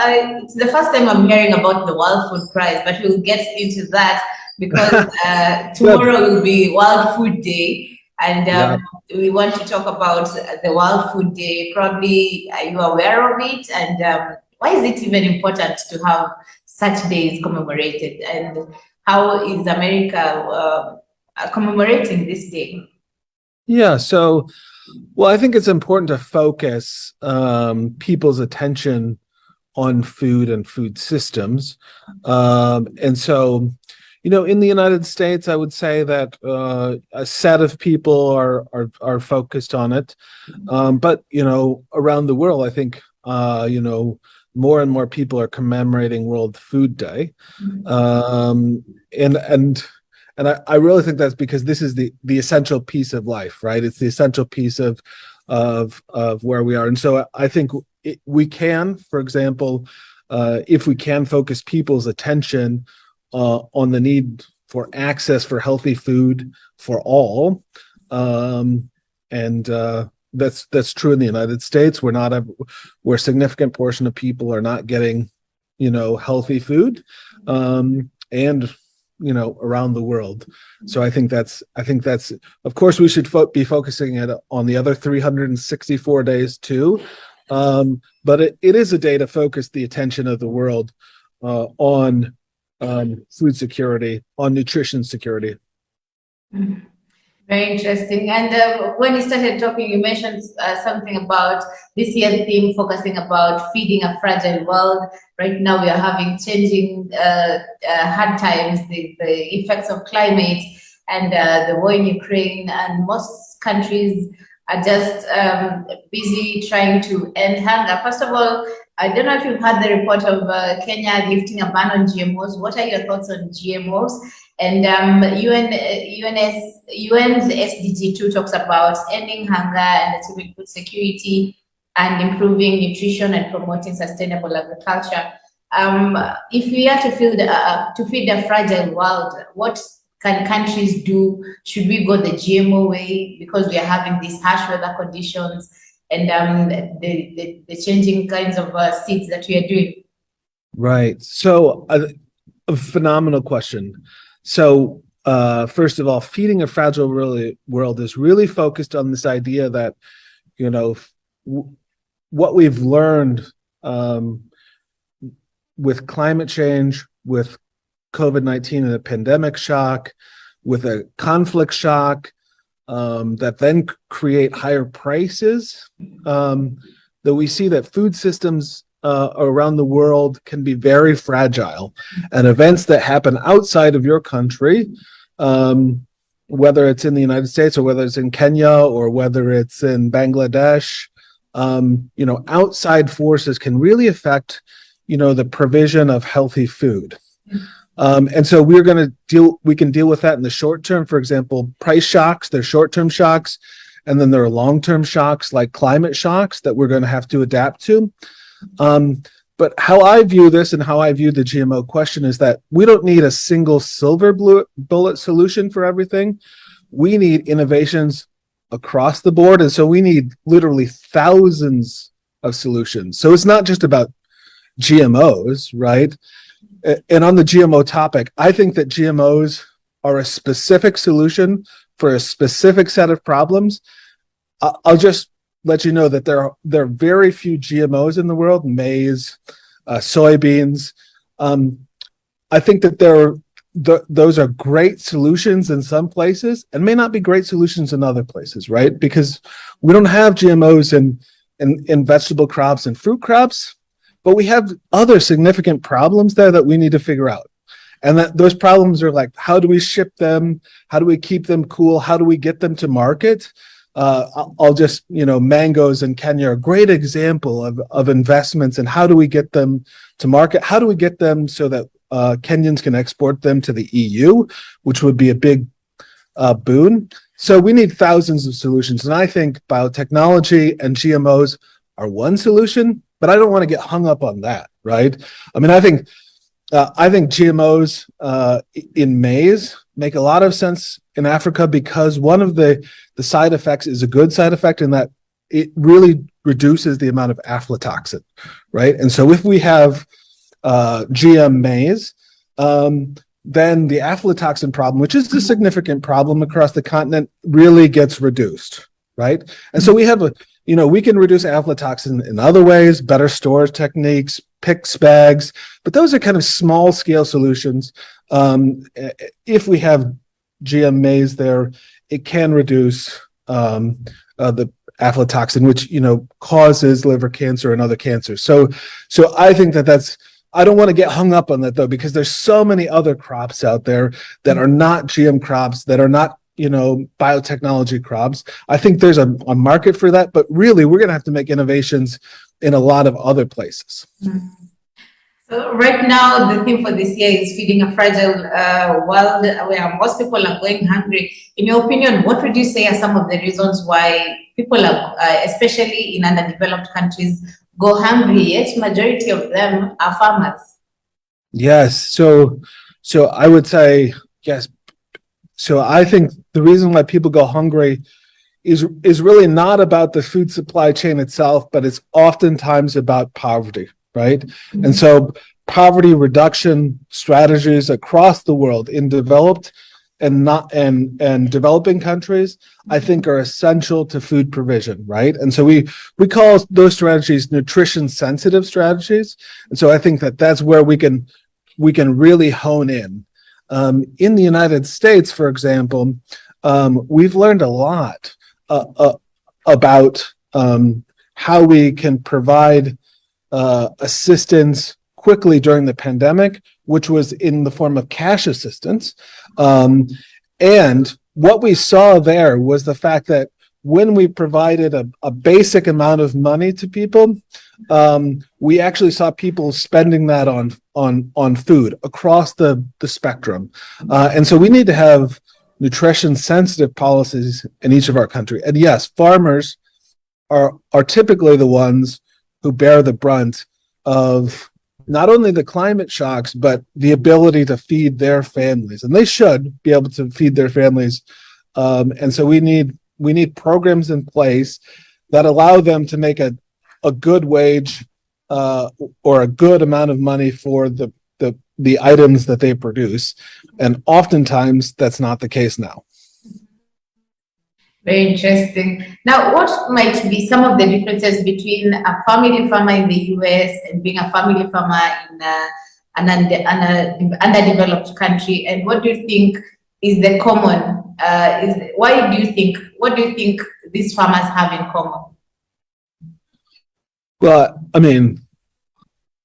It's the first time I'm hearing about the World Food Prize, but we'll get into that because tomorrow will be World Food Day, and we want to talk about the World Food Day. Probably, are you aware of it? And why is it even important to have such days commemorated? And how is America commemorating this day? Yeah, so, well, I think it's important to focus people's attention on food and food systems. And so, you know, in the United States, I would say that a set of people are focused on it. But, you know, around the world, I think, you know, more and more people are commemorating World Food Day. And I really think that's because this is the essential piece of life, right? It's the essential piece of where we are. And so I think we can, for example, if we can focus people's attention on the need for access for healthy food for all, and that's true in the United States. Where a significant portion of people are not getting healthy food, and around the world. So I think that's of course we should be focusing on the other 364 days too, but it is a day to focus the attention of the world on food security, on nutrition security. Very interesting. And when you started talking, you mentioned something about this year's theme focusing about feeding a fragile world. Right now we are having changing hard times, the effects of climate and the war in Ukraine, and most countries are just busy trying to end hunger. First of all, I don't know if you've heard the report of Kenya lifting a ban on GMOs. What are your thoughts on GMOs? And UN's SDG 2 talks about ending hunger and achieving food security and improving nutrition and promoting sustainable agriculture. If we are to feed a fragile world, what can countries do? Should we go the GMO way because we are having these harsh weather conditions and the changing kinds of seeds that we are doing? Right. So a phenomenal question. So first of all, feeding a fragile world is really focused on this idea that, what we've learned with climate change, with COVID-19 and a pandemic shock, with a conflict shock, that then create higher prices, that we see that food systems around the world can be very fragile, and events that happen outside of your country, whether it's in the United States or whether it's in Kenya or whether it's in Bangladesh, outside forces can really affect, the provision of healthy food. And so we can deal with that in the short term. For example, price shocks, they're short-term shocks, and then there are long-term shocks like climate shocks that we're going to have to adapt to. But how I view this and how I view the GMO question is that we don't need a single silver bullet solution for everything. We need innovations across the board. And so we need literally thousands of solutions. So it's not just about GMOs, right? And on the GMO topic, I think that GMOs are a specific solution for a specific set of problems. I'll just let you know that there are very few GMOs in the world: maize, soybeans. I think that those are great solutions in some places and may not be great solutions in other places, right? Because we don't have GMOs in vegetable crops and fruit crops, but we have other significant problems there that we need to figure out. And that those problems are like, how do we ship them? How do we keep them cool? How do we get them to market? I'll just, mangoes in Kenya are a great example of investments, and how do we get them to market? How do we get them so that Kenyans can export them to the EU, which would be a big boon. So we need thousands of solutions. And I think biotechnology and GMOs are one solution, but I don't want to get hung up on that, right? I mean, I think GMOs in maize make a lot of sense in Africa because one of the side effects is a good side effect in that it really reduces the amount of aflatoxin, right? And so if we have GM maize, then the aflatoxin problem, which is a significant problem across the continent, really gets reduced, right? And so we have we can reduce aflatoxin in other ways, better storage techniques, PICS bags, but those are kind of small scale solutions. If we have GM maize there, it can reduce the aflatoxin, which causes liver cancer and other cancers. So I think that's. I don't want to get hung up on that though, because there's so many other crops out there that are not GM crops, that are not biotechnology crops. I think there's a market for that, but really we're going to have to make innovations in a lot of other places. Mm-hmm. So right now, the theme for this year is feeding a fragile world where most people are going hungry. In your opinion, what would you say are some of the reasons why people are, especially in underdeveloped countries, go hungry, yet majority of them are farmers? Yes. So I would say, yes. So I think the reason why people go hungry is really not about the food supply chain itself, but it's oftentimes about poverty, right? Mm-hmm. And so poverty reduction strategies across the world in developed and not and developing countries, I think are essential to food provision, right? And so we call those strategies nutrition sensitive strategies. And so I think that that's where we can really hone in. In the United States, for example, we've learned a lot about how we can provide assistance quickly during the pandemic, which was in the form of cash assistance. And what we saw there was the fact that when we provided a basic amount of money to people, we actually saw people spending that on food across the spectrum. And so we need to have nutrition sensitive policies in each of our country. And yes, farmers are typically the ones who bear the brunt of not only the climate shocks, but the ability to feed their families. And they should be able to feed their families. And so we need programs in place that allow them to make a good wage or a good amount of money for the items that they produce. And oftentimes that's not the case now. Very interesting. Now, what might be some of the differences between a family farmer in the US and being a family farmer in an underdeveloped country? And what do you think is the common? What do you think these farmers have in common? Well, I mean,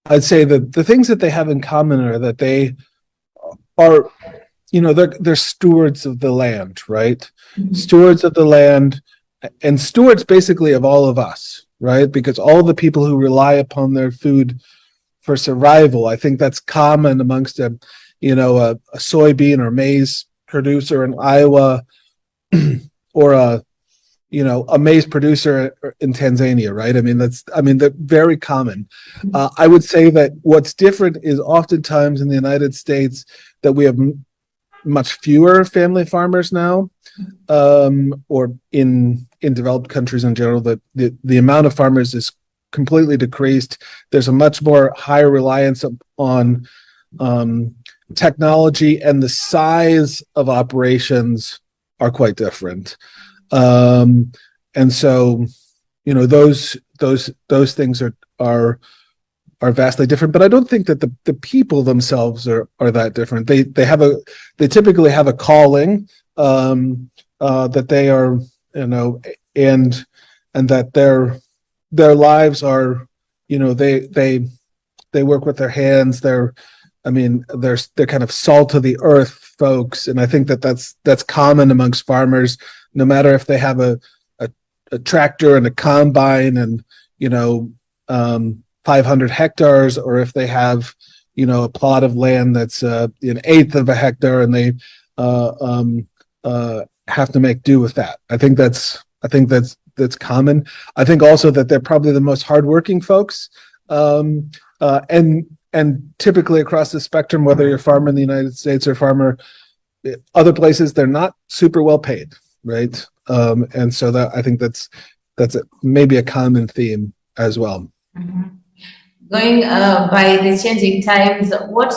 I'd say that the things that they have in common are that they are, they're stewards of the land, right? Mm-hmm. Stewards of the land and stewards basically of all of us, right? Because all the people who rely upon their food for survival, I think that's common amongst a soybean or maize producer in Iowa or a maize producer in Tanzania, right? I mean, they're very common. I would say that what's different is oftentimes in the United States that we have much fewer family farmers now, or in developed countries in general, that the amount of farmers is completely decreased. There's a much more higher reliance on technology, and the size of operations are quite different. And so, those things are vastly different, but I don't think that the people themselves are that different. They typically have a calling, that they are, and that their lives are, they work with their hands. They're kind of salt of the earth folks. And I think that's common amongst farmers, no matter if they have a tractor and a combine and, 500 hectares, or if they have, a plot of land that's an eighth of a hectare and they have to make do with that. I think that's common. I think also that they're probably the most hardworking folks, and typically across the spectrum, whether you're a farmer in the United States or farmer other places, they're not super well paid, right? And so that I think that's maybe a common theme as well. Mm-hmm. Going by the changing times, what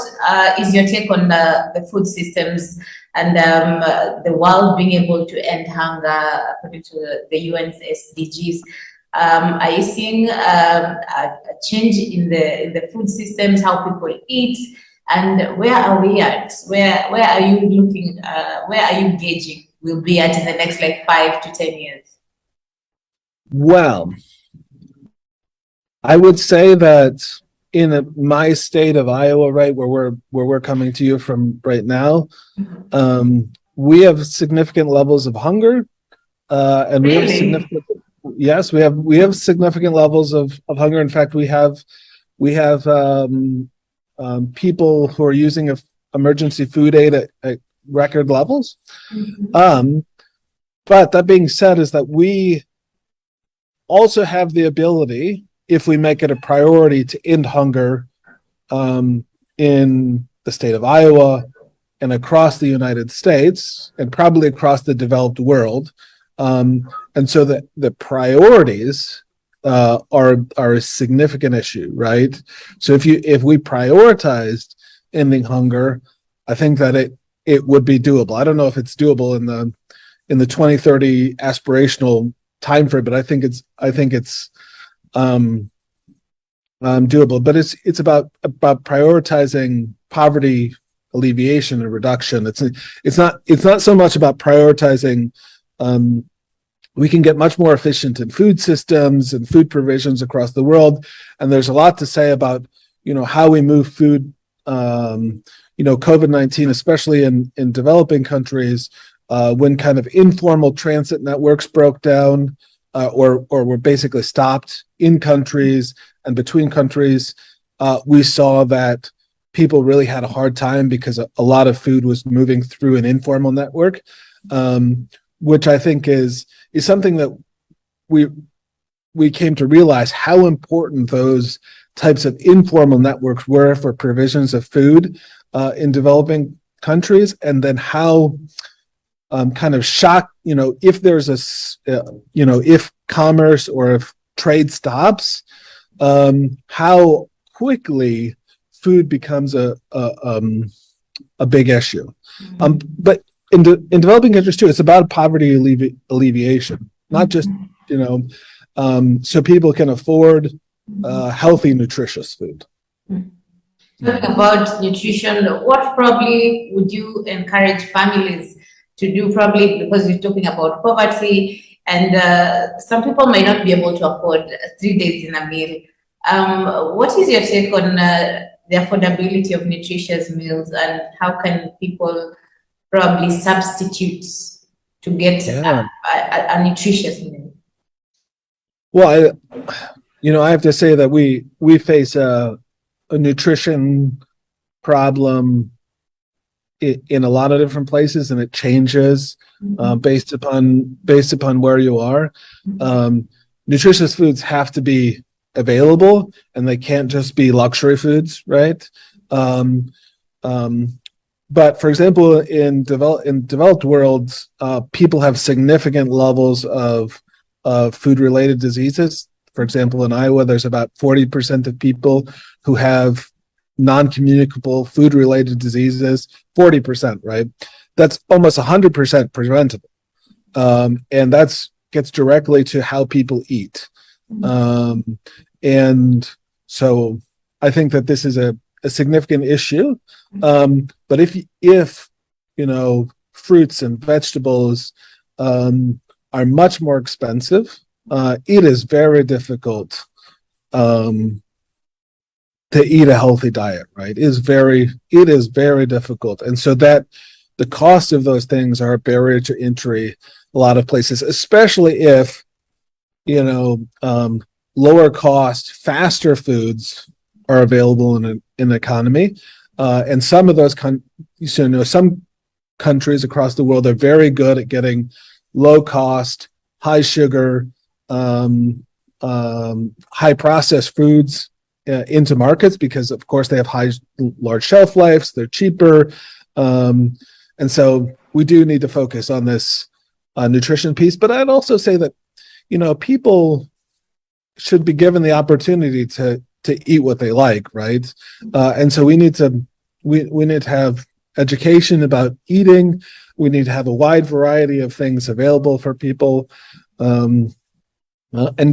is your take on the food systems and the world being able to end hunger according to the UN's SDGs? Are you seeing a change in the food systems, how people eat, and where are we at? Where are you looking? Where are you gauging we'll be at in the next 5 to 10 years? Well, I would say that in my state of Iowa, right, where we're coming to you from right now, we have significant levels of hunger, and we have significant. Yes, we have significant levels of hunger. In fact, we have people who are using emergency food aid at record levels. Mm-hmm. But that being said, is that we also have the ability, if we make it a priority, to end hunger in the state of Iowa and across the United States and probably across the developed world. And so the priorities are a significant issue, right? So if we prioritized ending hunger, I think that it would be doable. I don't know if it's doable in the 2030 aspirational time frame, but I think it's doable. But it's about prioritizing poverty alleviation and reduction. It's not so much about prioritizing. We can get much more efficient in food systems and food provisions across the world, and there's a lot to say about how we move food. COVID-19, especially in developing countries, when kind of informal transit networks broke down or were basically stopped in countries and between countries, we saw that people really had a hard time because a lot of food was moving through an informal network, which I think is something that we came to realize how important those types of informal networks were for provisions of food in developing countries, and then how kind of shock, if there's if commerce or if trade stops, how quickly food becomes a big issue. But in developing countries too, it's about poverty alleviation, not just so people can afford healthy, nutritious food. Talking about nutrition, what probably would you encourage families to do? Probably because you're talking about poverty, and some people might not be able to afford 3 days in a meal. What is your take on the affordability of nutritious meals, and how can people probably substitute to get a nutritious meal? Well, I have to say that we face a nutrition problem in a lot of different places, and it changes based upon where you are. Nutritious foods have to be available, and they can't just be luxury foods, right? But for example, in developed worlds, people have significant levels of food-related diseases. For example, in Iowa, there's about 40% of people who have non-communicable food-related diseases. 40%, right? That's almost 100% preventable, and that gets directly to how people eat. And so I think that this is a significant issue. But if fruits and vegetables are much more expensive, it is very difficult to eat a healthy diet, right? It is very difficult. And so that the cost of those things are a barrier to entry a lot of places, especially if, lower cost, faster foods are available in an economy. And some of those, some countries across the world are very good at getting low cost, high sugar, high processed foods into markets because, of course, they have large shelf lives. They're cheaper, and so we do need to focus on this nutrition piece. But I'd also say that people should be given the opportunity to eat what they like, right? And so we need to have education about eating. We need to have a wide variety of things available for people, and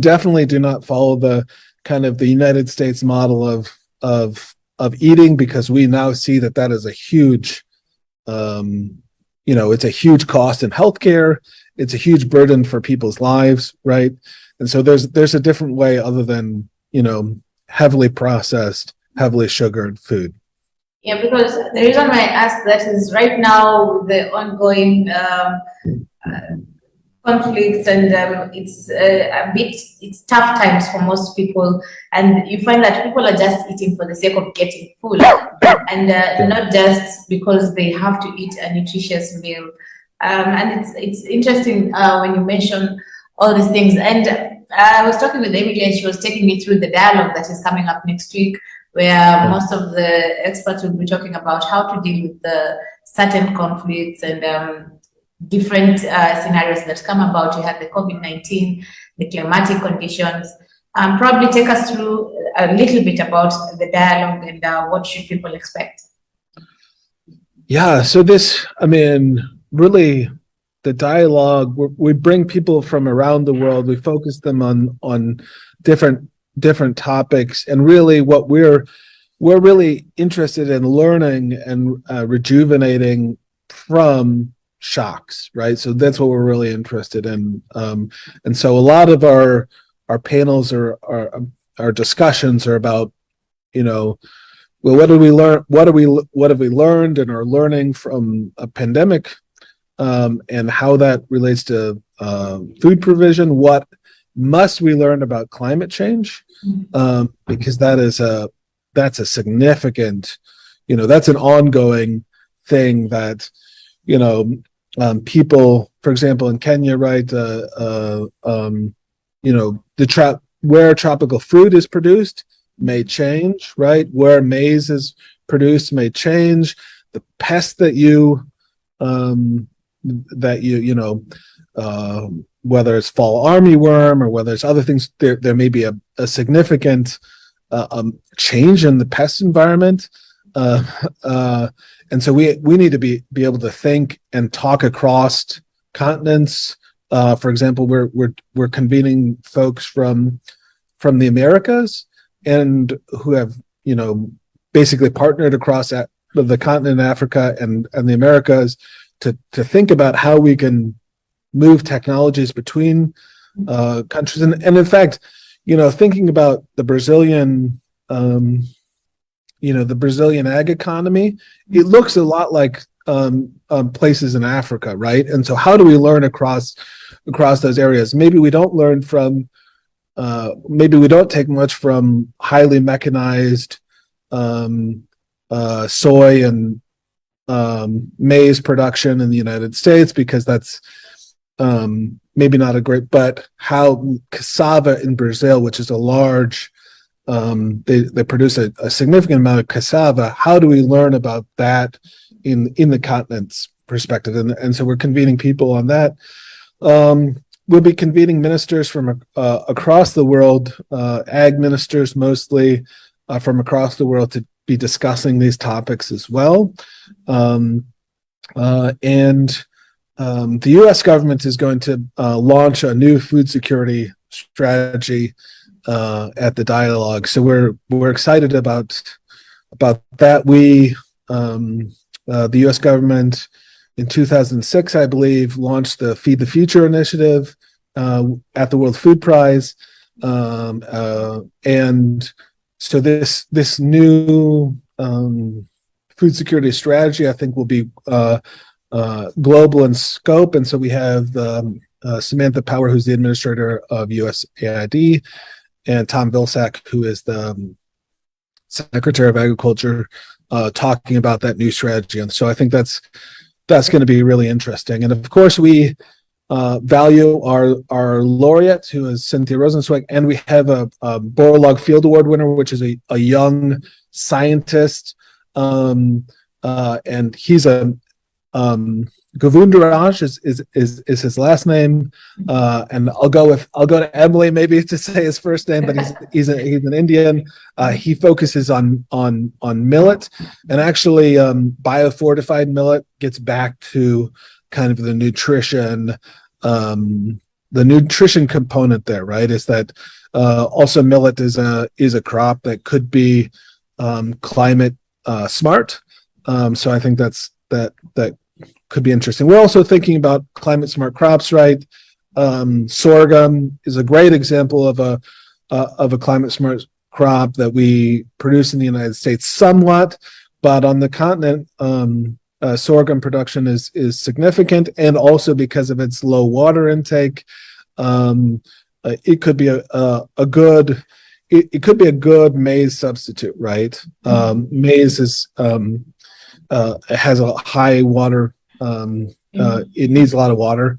definitely do not follow the kind of the United States model of eating, because we now see that is a huge, it's a huge cost in healthcare. It's a huge burden for people's lives, right? And so there's a different way other than heavily processed, heavily sugared food. Yeah, because the reason why I ask that is right now with the ongoing conflicts, and it's tough times for most people, and you find that people are just eating for the sake of getting full, and not just because they have to eat a nutritious meal. And it's interesting when you mention all these things. And I was talking with Emily, and she was taking me through the dialogue that is coming up next week, where most of the experts will be talking about how to deal with the certain conflicts and different scenarios that come about. You have the COVID-19, the climatic conditions. Probably take us through a little bit about the dialogue and what should people expect. Yeah, so this, I mean, really, the dialogue, we bring people from around the world. We focus them on different topics, and really, what we're really interested in learning and rejuvenating from shocks, right? So that's what we're really interested in, and so a lot of our panels or our discussions are about, you know, well, what did we learn? What have we learned and are learning from a pandemic, and how that relates to food provision? What must we learn about climate change? Because that's a significant, you know, that's an ongoing thing that, you know, people, for example, in Kenya, right? You know, where tropical fruit is produced may change, right? Where maize is produced may change. The pest that you whether it's fall armyworm or whether it's other things, there may be a significant change in the pest environment, and so we need to be able to think and talk across continents. For example, we're convening folks from the Americas, and who have, you know, basically partnered across the continent, Africa and the Americas, to think about how we can move technologies between countries. And in fact, you know, thinking about the Brazilian, the Brazilian ag economy, it looks a lot like places in Africa, right? And so how do we learn across those areas? Maybe we don't learn from, maybe we don't take much from highly mechanized soy and maize production in the United States, because that's maybe not a great, but how cassava in Brazil, which is a large, they produce a significant amount of cassava. How do we learn about that in the continent's perspective? And so we're convening people on that. We'll be convening ministers from across the world, ag ministers mostly, from across the world, to be discussing these topics as well. And the U.S. government is going to launch a new food security strategy at the dialogue. So we're excited about that. We the U.S. government in 2006, I believe, launched the Feed the Future initiative at the World Food Prize, and so this new food security strategy, I think, will be global in scope. And so we have Samantha Power, who's the administrator of USAID, and Tom Vilsack, who is the Secretary of Agriculture, talking about that new strategy. And so I think that's going to be really interesting. And of course, we value our laureate, who is Cynthia Rosenzweig, and we have a Borlaug Field Award winner, which is a young scientist, and he's a Govundaraj is his last name, and I'll go to Emily maybe to say his first name, but he's an Indian. He focuses on millet, and actually biofortified millet gets back to kind of the nutrition component there, right? Is that also millet is a crop that could be climate smart. So I think that could be interesting. We're also thinking about climate smart crops, right? Sorghum is a great example of a climate smart crop that we produce in the United States somewhat, but on the continent, sorghum production is significant, and also because of its low water intake, it could be a good maize substitute, right? Maize is has a high water. It needs a lot of water,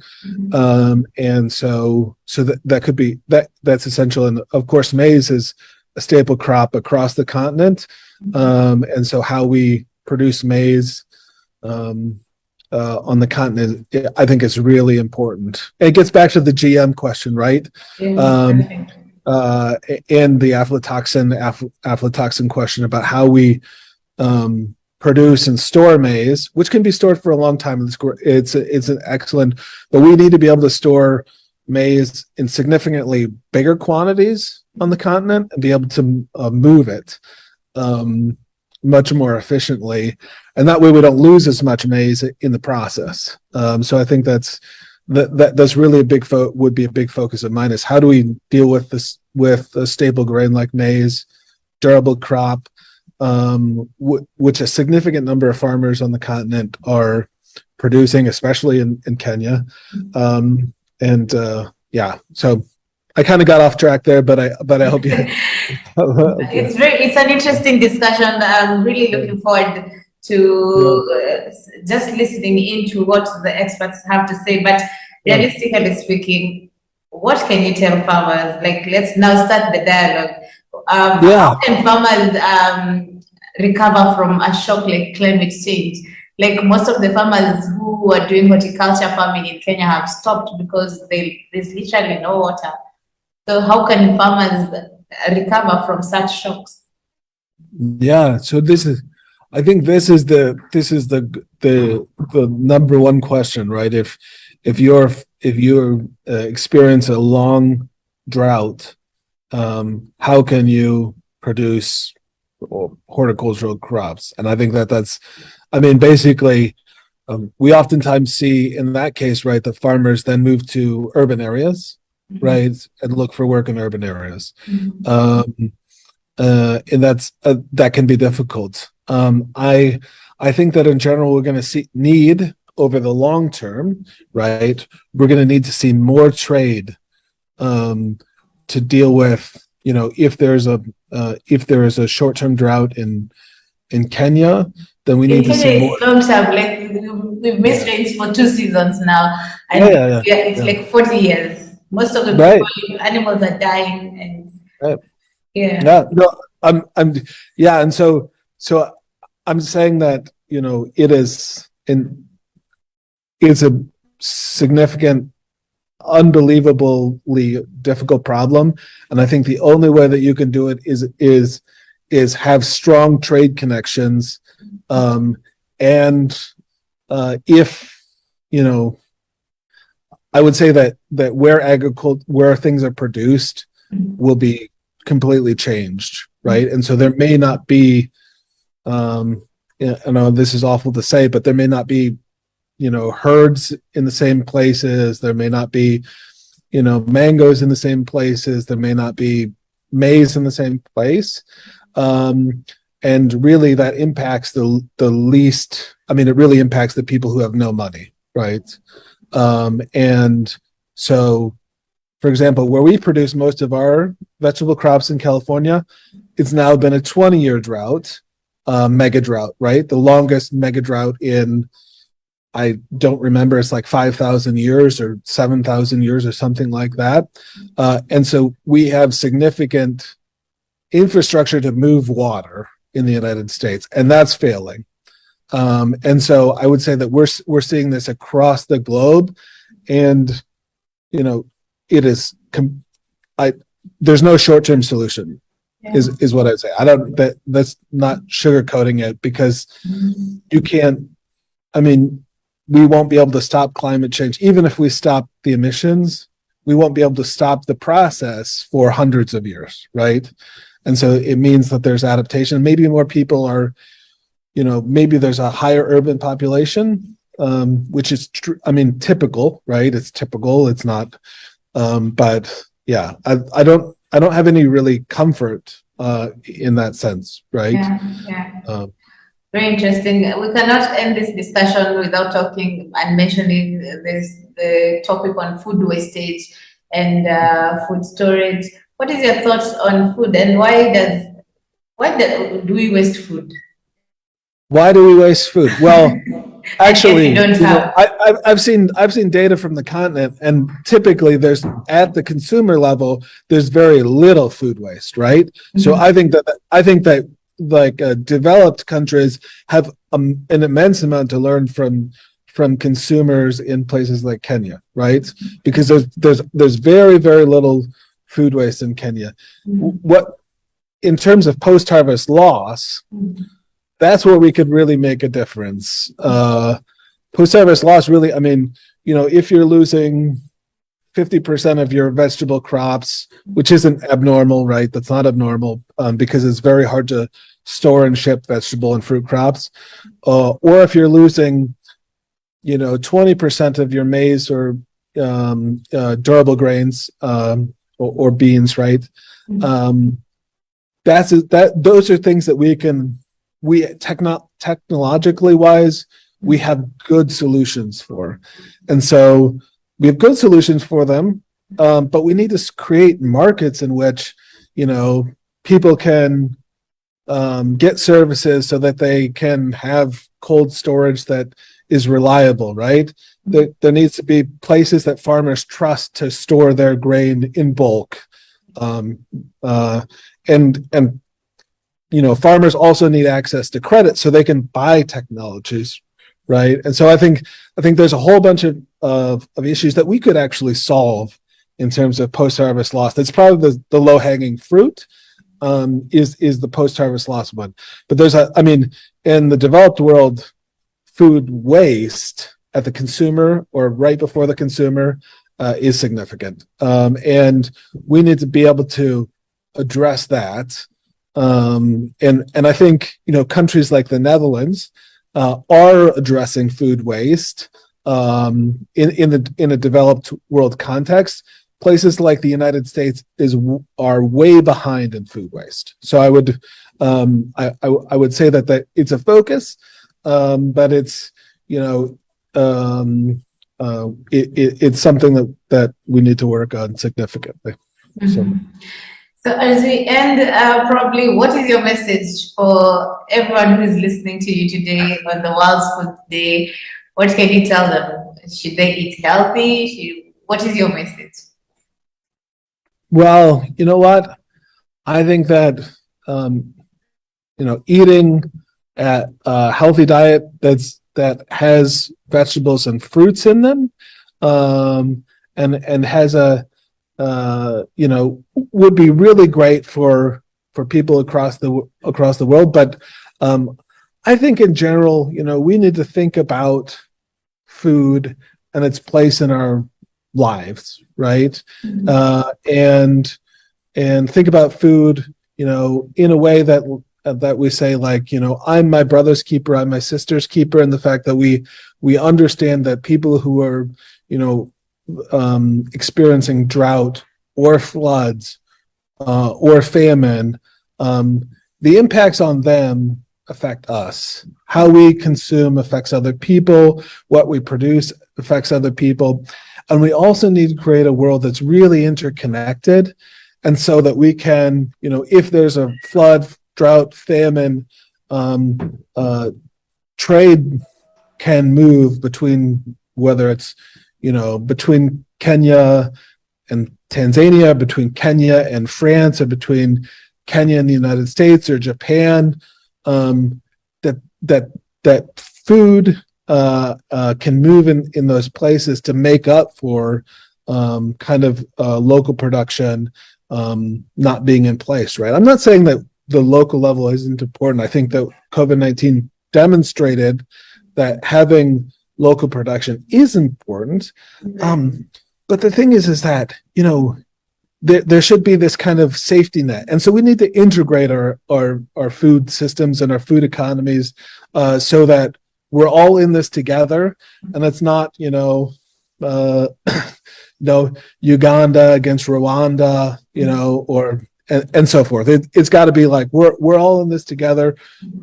and so that could be that's essential. And of course, maize is a staple crop across the continent, and so how we produce maize on the continent, I think, is really important. And it gets back to the GM question, right? and the aflatoxin question about how we produce and store maize, which can be stored for a long time. It's an excellent, but we need to be able to store maize in significantly bigger quantities on the continent and be able to move it much more efficiently, and that way we don't lose as much maize in the process. So I think that's really would be a big focus of mine, is how do we deal with this, with a staple grain like maize, durable crop, which a significant number of farmers on the continent are producing, especially in Kenya. Yeah, so I kind of got off track there, but I hope you. It's an interesting discussion. I'm really looking forward to just listening into what the experts have to say. But realistically speaking, what can you tell farmers? Like, let's now start the dialogue. How can farmers recover from a shock like climate change? Like, most of the farmers who are doing horticulture farming in Kenya have stopped because there's literally no water. So how can farmers recover from such shocks? Yeah, so I think this is the number one question, right? If you're experience a long drought, how can you produce horticultural crops? And I think basically, we oftentimes see in that case, right, the farmers then move to urban areas, right, and look for work in urban areas. And that can be difficult. I think that in general, we're going to need over the long term, right, we're going to need to see more trade to deal with, if there is a short-term drought in Kenya, then we need to see more. Long term, like we've missed rains for 2 seasons now, and it's like 40 years. Most of the animals are dying, and and so I'm saying that it's a significant, unbelievably difficult problem, and I think the only way that you can do it is have strong trade connections, and if I would say that where things are produced will be completely changed, right? And so there may not be, I know this is awful to say, but there may not be, herds in the same places. There may not be, mangoes in the same places. There may not be maize in the same place. And really that impacts the least, it really impacts the people who have no money, right? And so, for example, where we produce most of our vegetable crops in California, it's now been a 20-year drought, mega drought, right? The longest mega drought in, I don't remember, it's like 5,000 years or 7,000 years or something like that. And so we have significant infrastructure to move water in the United States, and that's failing. And so I would say that we're seeing this across the globe, and it is there's no short-term solution, is what I'd say. That's not sugarcoating it, because you can't. We won't be able to stop climate change. Even if we stop the emissions, we won't be able to stop the process for hundreds of years, right? And so it means that there's adaptation. Maybe more people are, maybe there's a higher urban population, which is typical, right? It's typical. It's not, but yeah, I don't have any really comfort in that sense, right? Yeah. Very interesting. We cannot end this discussion without talking and mentioning the topic on food wastage and food storage. What is your thoughts on food, and why do we waste food? Why do we waste food? Well, actually, I've seen data from the continent, and typically there's, at the consumer level, there's very little food waste, right? Mm-hmm. So I think that like developed countries have an immense amount to learn from consumers in places like Kenya, right? Because there's very, very little food waste in Kenya. What, in terms of post-harvest loss, that's where we could really make a difference. Post-harvest loss, really, I mean, you know, if you're losing 50% of your vegetable crops, which isn't abnormal, right? That's not abnormal, because it's very hard to store and ship vegetable and fruit crops. Or if you're losing, you know, 20% of your maize or durable grains, or beans, right? Those are things that technologically wise, we have good solutions for. And so we have good solutions for them, but we need to create markets in which, you know, people can get services so that they can have cold storage that is reliable, right? There needs to be places that farmers trust to store their grain in bulk. And you know, farmers also need access to credit so they can buy technologies, right? And so I think there's a whole bunch of issues that we could actually solve in terms of post-harvest loss. That's probably the low-hanging fruit, is the post-harvest loss one. But there's in the developed world, food waste at the consumer or right before the consumer is significant. And we need to be able to address that. And I think, you know, countries like the Netherlands are addressing food waste in a developed world context. Places like the United States are way behind in food waste. So I would say that it's a focus, but it's, you know, it's something that we need to work on significantly. So as we end, probably, what is your message for everyone who is listening to you today on the World Food Day? What can you tell them? Should they eat healthy? What is your message? Well, you know what? I think that, you know, eating a healthy diet that has vegetables and fruits in them, and has you know, would be really great for people across the world. But I think in general, you know, we need to think about food and its place in our lives, right? And think about food, you know, in a way that we say, like, you know, I'm my brother's keeper, I'm my sister's keeper, and the fact that we understand that people who are, you know, experiencing drought or floods or famine, the impacts on them affect us. How we consume affects other people. What we produce affects other people. And we also need to create a world that's really interconnected. And so that we can, you know, if there's a flood, drought, famine, trade can move between, whether it's, you know, between Kenya and Tanzania, between Kenya and France, or between Kenya and the United States or Japan, that food can move in those places to make up for kind of local production not being in place, right? I'm not saying that the local level isn't important. I think that COVID-19 demonstrated that having local production is important. But the thing is that, you know, there should be this kind of safety net. And so we need to integrate our food systems and our food economies so that we're all in this together. And it's not, you know, Uganda against Rwanda, you know, or and so forth. It's got to be like we're all in this together.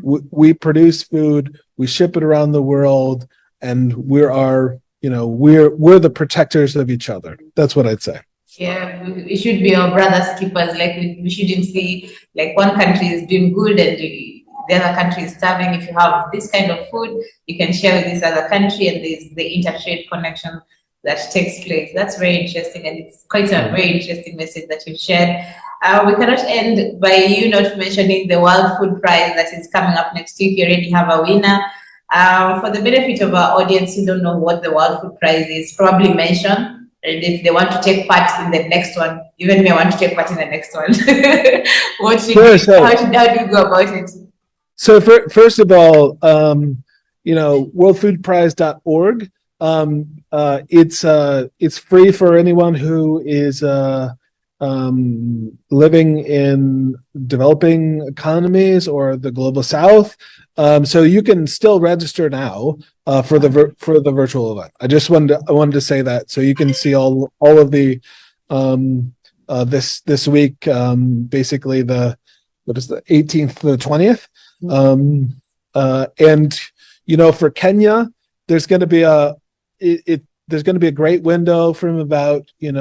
We produce food, we ship it around the world, and we're the protectors of each other. That's what I'd say. Yeah, we should be our brothers keepers. Like we shouldn't see like one country is doing good and the other country is starving. If you have this kind of food, you can share with this other country, and there's the intertrade connection that takes place. That's very interesting, and it's quite a very interesting message that you've shared. We cannot end by you not mentioning the World Food Prize that is coming up next week. You already have a winner. For the benefit of our audience who don't know what the World Food Prize is, probably mention And if they want to take part in the next one, even me, I want to take part in the next one. How do you go about it? So first of all, worldfoodprize.org. It's free for anyone who is living in developing economies or the global south. So you can still register now for the virtual event. I wanted to say that, so you can see all of the this week, basically the 18th to the 20th. And for Kenya, there's going to be a great window from about 3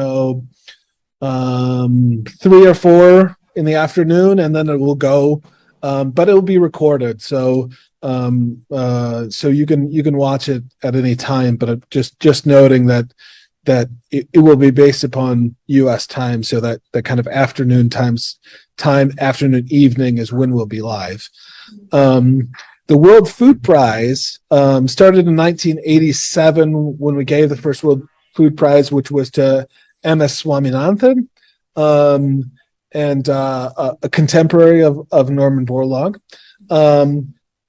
or 4 in the afternoon, and then it will go, but it will be recorded, so you can watch it at any time. But just noting that it will be based upon U.S. time, so that kind of afternoon evening is when we'll be live. The World Food Prize started in 1987 when we gave the first World Food Prize, which was to M.S. Swaminathan, and a contemporary of Norman Borlaug.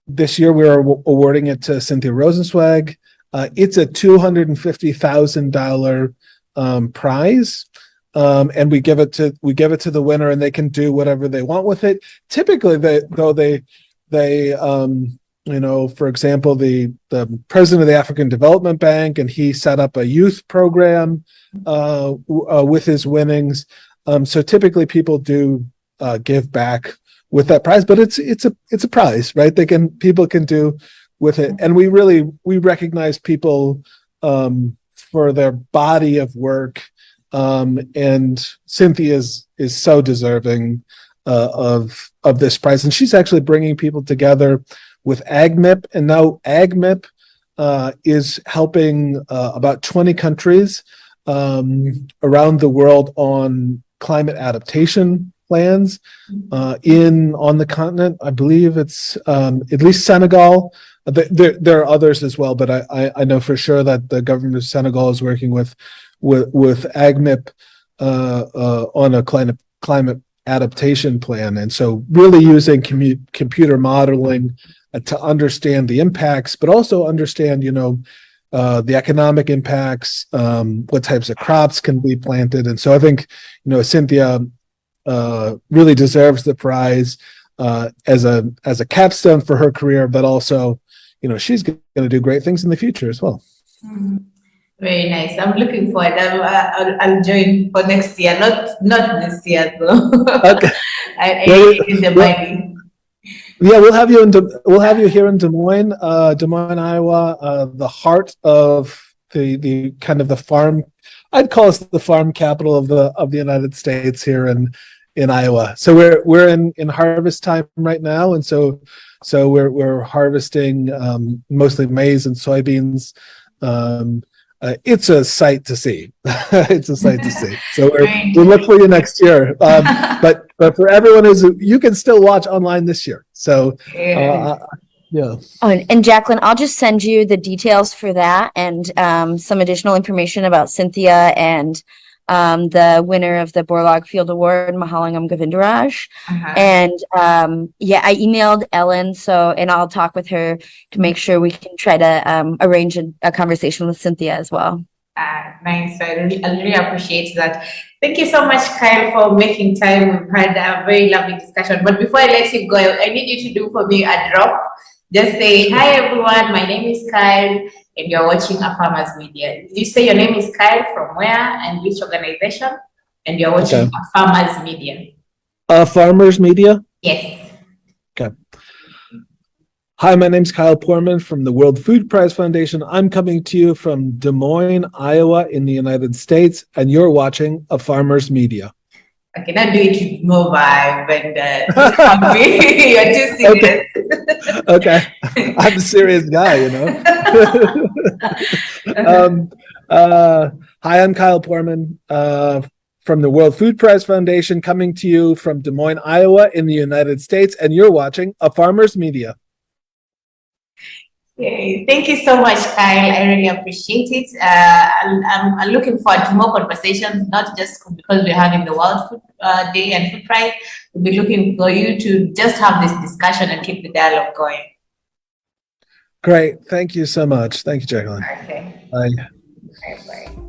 This year we are awarding it to Cynthia Rosenzweig. It's a $250,000 prize, and we give it to the winner, and they can do whatever they want with it. Typically, they for example, the president of the African Development Bank, and he set up a youth program with his winnings. So typically people do give back with that prize, but it's a prize, right? People can do with it, and we recognize people for their body of work, and Cynthia is so deserving of this prize, and she's actually bringing people together with AgMIP, and now AgMIP is helping about 20 countries around the world on climate adaptation plans on the continent. I believe it's at least Senegal. There are others as well, but I know for sure that the government of Senegal is working with AgMIP on a climate adaptation plan, and so really using computer modeling to understand the impacts, but also understand the economic impacts, what types of crops can be planted. And so I think Cynthia really deserves the prize as a capstone for her career, but also she's going to do great things in the future as well. Very nice. I'm looking forward. I'll join for next year. Not this year though. Okay. I need the money. Yeah, we'll have you here in Des Moines, Iowa, the heart of the kind of the farm. I'd call us the farm capital of the United States here in Iowa. So we're in harvest time right now, and so we're harvesting mostly maize and soybeans. It's a sight to see. It's a sight to see. So we'll look for you next year. But for everyone you can still watch online this year. So yeah. Oh, and Jacqueline, I'll just send you the details for that and some additional information about Cynthia and the winner of the Borlaug Field Award, Mahalingam Govindaraj. And I emailed Ellen, and I'll talk with her to make sure we can try to arrange a conversation with Cynthia as well. Nice. I really appreciate that. Thank you so much, Kyle, for making time. We've had a very lovely discussion. But before I let you go, I need you to do for me a drop. Just say, hi, everyone. My name is Kyle, and you're watching A Farmers Media. You say your name is Kyle, from where and which organization? And you're watching A Farmers Media. Farmers Media? Yes. Okay. Hi, my name's Kyle Poorman from the World Food Prize Foundation. I'm coming to you from Des Moines, Iowa in the United States, and you're watching A Farmers Media. I cannot do it with more vibe and you're too serious. Okay. I'm a serious guy, Hi, I'm Kyle Poorman from the World Food Prize Foundation, coming to you from Des Moines, Iowa in the United States, and you're watching A Farmers Media. Yay. Thank you so much, Kyle. I really appreciate it. I'm looking forward to more conversations, not just because we're having the World Food Day and Food Pride. We'll be looking for you to just have this discussion and keep the dialogue going. Great. Thank you so much. Thank you, Jacqueline. Okay. Bye. Bye-bye.